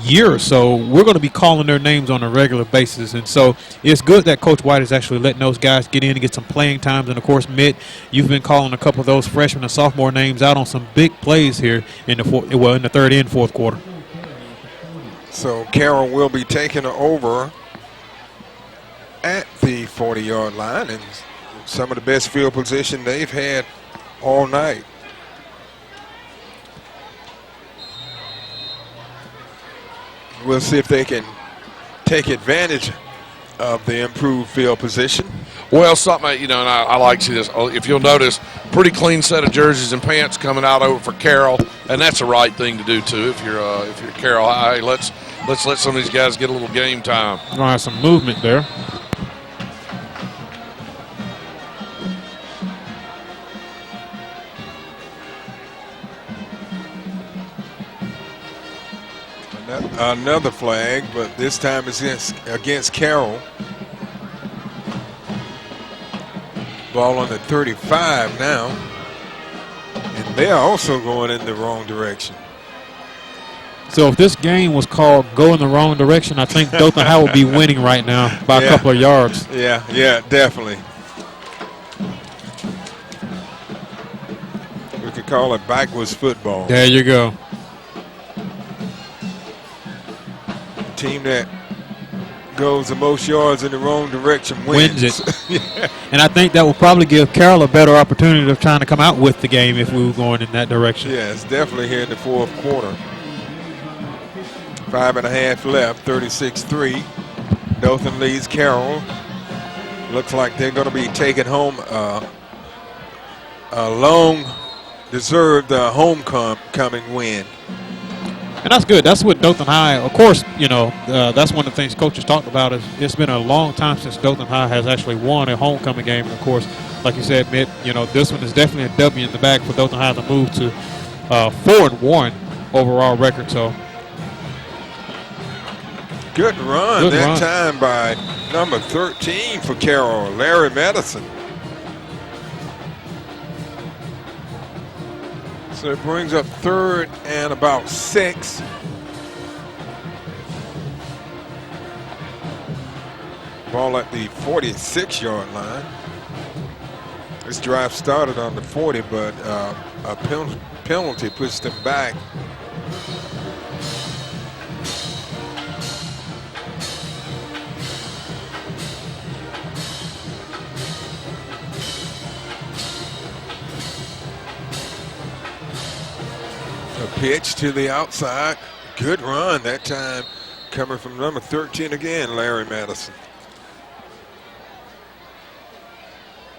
year or so, we're going to be calling their names on a regular basis. And so it's good that Coach White is actually letting those guys get in and get some playing times. And, of course, Mitt, you've been calling a couple of those freshman and sophomore names out on some big plays here in the third and fourth quarter. So Carroll will be taking over at the 40-yard line, and some of the best field position they've had all night. We'll see if they can take advantage of the improved field position. Well, something, and I like to see this. If you'll notice, pretty clean set of jerseys and pants coming out over for Carroll, and that's the right thing to do too. If you're Carroll High, let's let some of these guys get a little game time. All right, some movement there. Another flag, but this time it's against Carroll. Ball on the 35 now. And they are also going in the wrong direction. So if this game was called go in the wrong direction, I think Dothan High would be winning right now by a couple of yards. Yeah, definitely. We could call it backwards football. There you go. Team that goes the most yards in the wrong direction wins it. Yeah. And I think that will probably give Carroll a better opportunity of trying to come out with the game if we were going in that direction. Yeah, it's definitely here in the fourth quarter. 5.5 left, 36-3. Dothan leads Carroll. Looks like they're going to be taking home a long-deserved homecoming win. And that's good. That's what Dothan High, of course, that's one of the things coaches talked about. Is it's been a long time since Dothan High has actually won a homecoming game. And, of course, like you said, Mitt, this one is definitely a W in the bag for Dothan High to move to 4-1 overall record. So good run time by number 13 for Carroll, Larry Madison. So it brings up 3rd and about 6. Ball at the 46-yard line. This drive started on the 40, but a penalty pushed them back. Pitch to the outside. Good run that time coming from number 13 again, Larry Madison.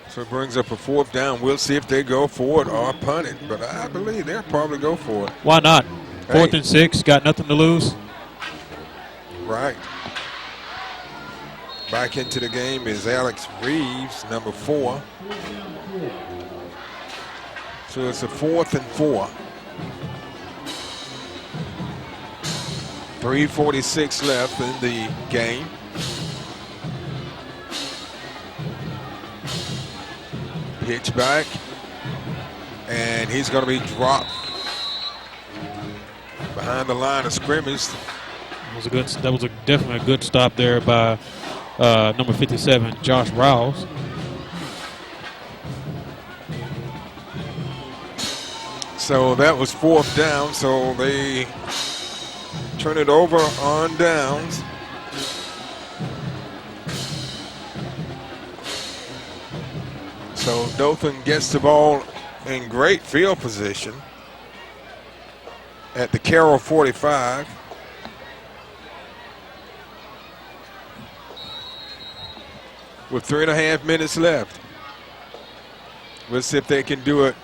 So it brings up a 4th down. We'll see if they go for it or punt it, but I believe they'll probably go for it. Why not? 4th and 6, got nothing to lose. Right. Back into the game is Alex Reeves, number 4. So it's a 4th and 4. 3:46 left in the game. Pitch back, and he's going to be dropped behind the line of scrimmage. That was definitely a good stop there by number 57, Josh Rouse. So that was 4th down. So they turn it over on downs. So Dothan gets the ball in great field position at the Carroll 45. With 3.5 minutes left. We'll see if they can do it.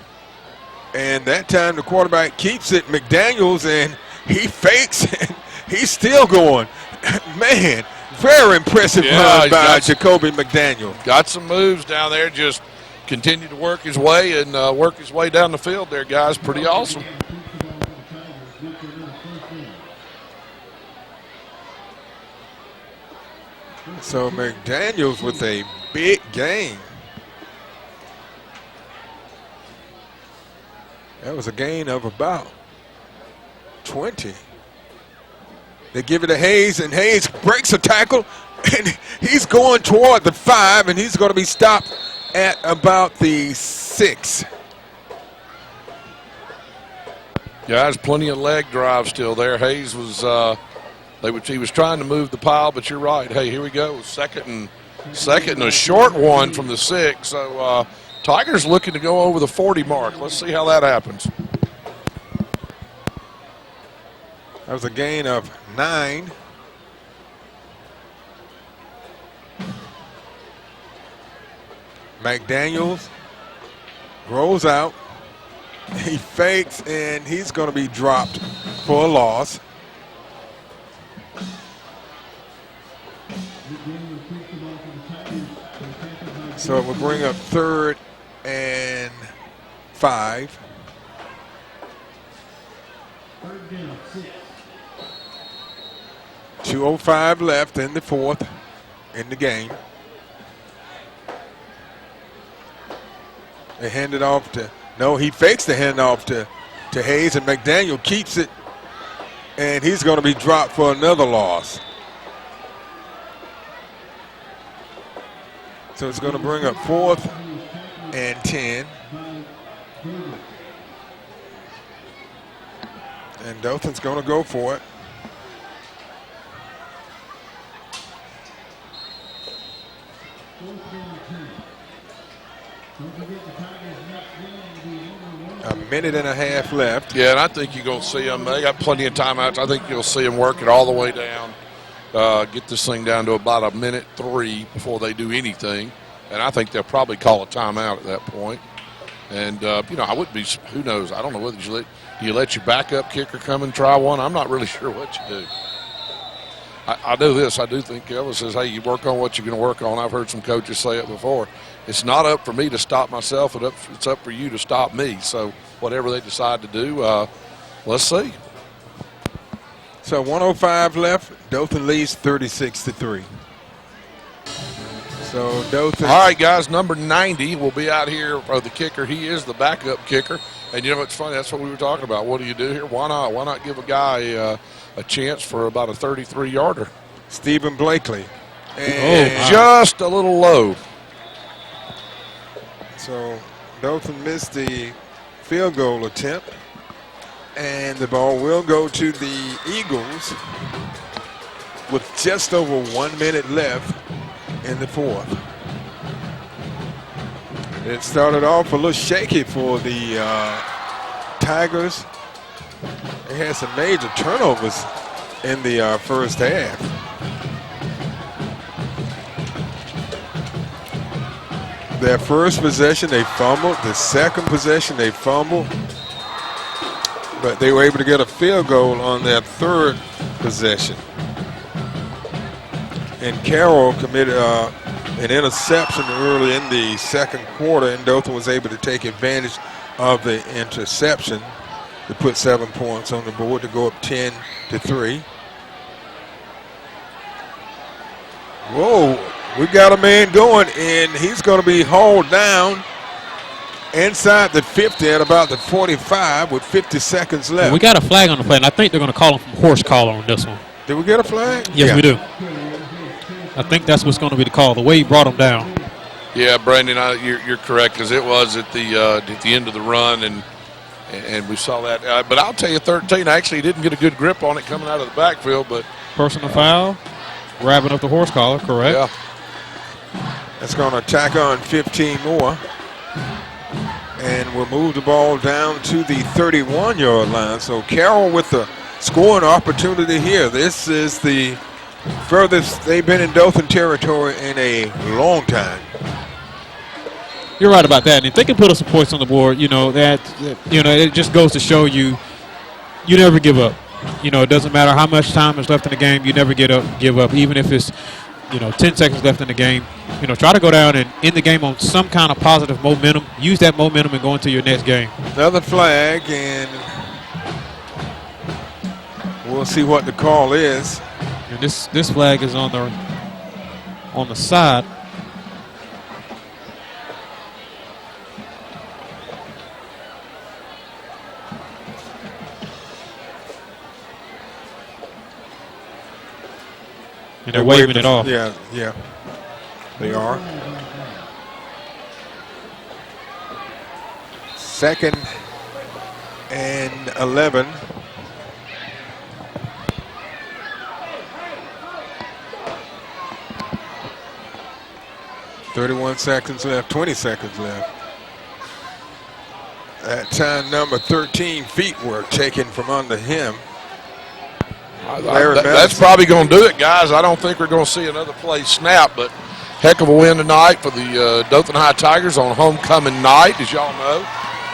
And that time the quarterback keeps it, McDaniels, and he fakes and he's still going. Man, very impressive run by Jacoby McDaniel. Got some moves down there, just continued to work his way and work his way down the field there, guys. Pretty awesome. So McDaniels with a big game. That was a gain of about 20. They give it to Hayes, and Hayes breaks a tackle, and he's going toward the 5, and he's going to be stopped at about the 6. Yeah, there's plenty of leg drive still there. Hayes was he was trying to move the pile, but you're right. Hey, here we go. Second and a short one from the 6. So Tigers looking to go over the 40 mark. Let's see how that happens. That was a gain of 9. McDaniels rolls out. He fakes, and he's going to be dropped for a loss. So it will bring up 3rd and 5. 2:05 left in the 4th in the game. They hand it off to, no, he fakes the handoff to Hayes, and McDaniel keeps it, and he's going to be dropped for another loss. So it's going to bring up 4th and 10. And Dothan's going to go for it. A minute and a half left. Yeah, and I think you're going to see them. They got plenty of timeouts. I think you'll see them work it all the way down. Get this thing down to about a minute 3 before they do anything. And I think they'll probably call a timeout at that point. And, you know, I wouldn't be, who knows, I don't know whether you let your backup kicker come and try one. I'm not really sure what you do. I do this. I do think Ellis says, hey, you work on what you're going to work on. I've heard some coaches say it before. It's not up for me to stop myself. It's up for you to stop me. So whatever they decide to do, let's see. So 1:05 left. Dothan leads 36-3. So Dothan. All right, guys, number 90 will be out here for the kicker. He is the backup kicker. And, you know, it's funny. That's what we were talking about. What do you do here? Why not? Why not give a guy a chance for about a 33-yarder? Stephen Blakely. And just a little low. So Dothan missed the field goal attempt. And the ball will go to the Eagles with just over 1 minute left in the 4th. It started off a little shaky for the Tigers. They had some major turnovers in the first half. Their first possession, they fumbled. The second possession, they fumbled. But they were able to get a field goal on their third possession. And Carroll committed an interception early in the second quarter, and Dothan was able to take advantage of the interception to put 7 points on the board to go up 10-3. Whoa, we got a man going, and he's going to be hauled down inside the 50 at about the 45 with 50 seconds left. We got a flag on the play, and I think they're going to call him from horse collar on this one. Did we get a flag? Yes, we do. I think that's what's going to be the call, the way he brought him down. Yeah, Brandon, you're correct, because it was at the end of the run, and we saw that. But I'll tell you, 13 actually didn't get a good grip on it coming out of the backfield. But personal foul, grabbing up the horse collar, correct? Yeah. That's going to tack on 15 more. And we'll move the ball down to the 31-yard line. So Carroll with the scoring opportunity here. This is the furthest they've been in Dothan territory in a long time. You're right about that. And if they can put us some points on the board, it just goes to show you never give up. It doesn't matter how much time is left in the game. You never give up, even if it's 10 seconds left in the game. Try to go down and end the game on some kind of positive momentum. Use that momentum and go into your next game. Another flag, and we'll see what the call is. And this flag is on the side. And they're waving it off. Yeah, yeah. They are. Second and 11. .31 seconds left, 20 seconds left. That time number 13 feet were taken from under him. That's probably going to do it, guys. I don't think we're going to see another play snap, but heck of a win tonight for the Dothan High Tigers on homecoming night, as y'all know.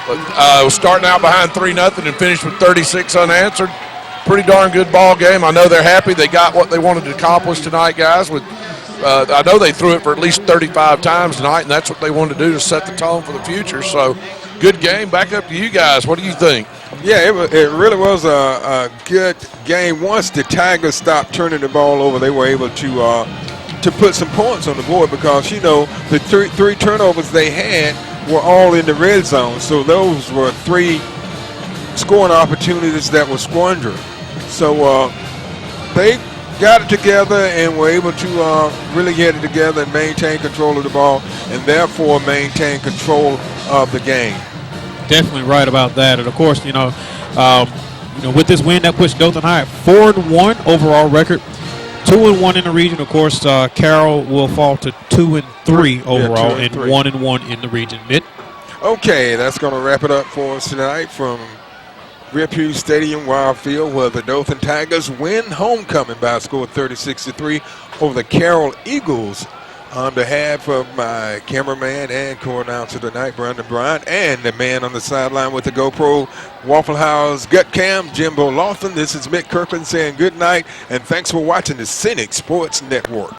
But starting out behind 3-0 and finished with 36 unanswered. Pretty darn good ball game. I know they're happy. They got what they wanted to accomplish tonight, guys. I know they threw it for at least 35 times tonight, and that's what they wanted to do to set the tone for the future. So, good game. Back up to you guys. What do you think? Yeah, it really was a good game. Once the Tigers stopped turning the ball over, they were able to put some points on the board because, you know, the three turnovers they had were all in the red zone. So those were 3 scoring opportunities that were squandered. So they got it together and were able to really get it together and maintain control of the ball and therefore maintain control of the game. Definitely right about that. And, of course, with this win, that puts Dothan High at 4-1 overall record. 2-1 in the region. Of course, Carroll will fall to 2-3 overall and 1-1 in the region. Mitt? Okay, that's going to wrap it up for us tonight from Rip Stadium, Wildfield, where the Dothan Tigers win homecoming by a score of 36-3 over the Carroll Eagles. On behalf of my cameraman and co-announcer tonight, Brandon Bryant, and the man on the sideline with the GoPro, Waffle House Gut Cam, Jimbo Lawson, this is Mick Kirkland saying good night, and thanks for watching the Scenic Sports Network.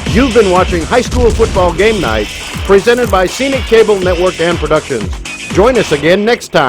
You've been watching High School Football Game Night, presented by Scenic Cable Network and Productions. Join us again next time.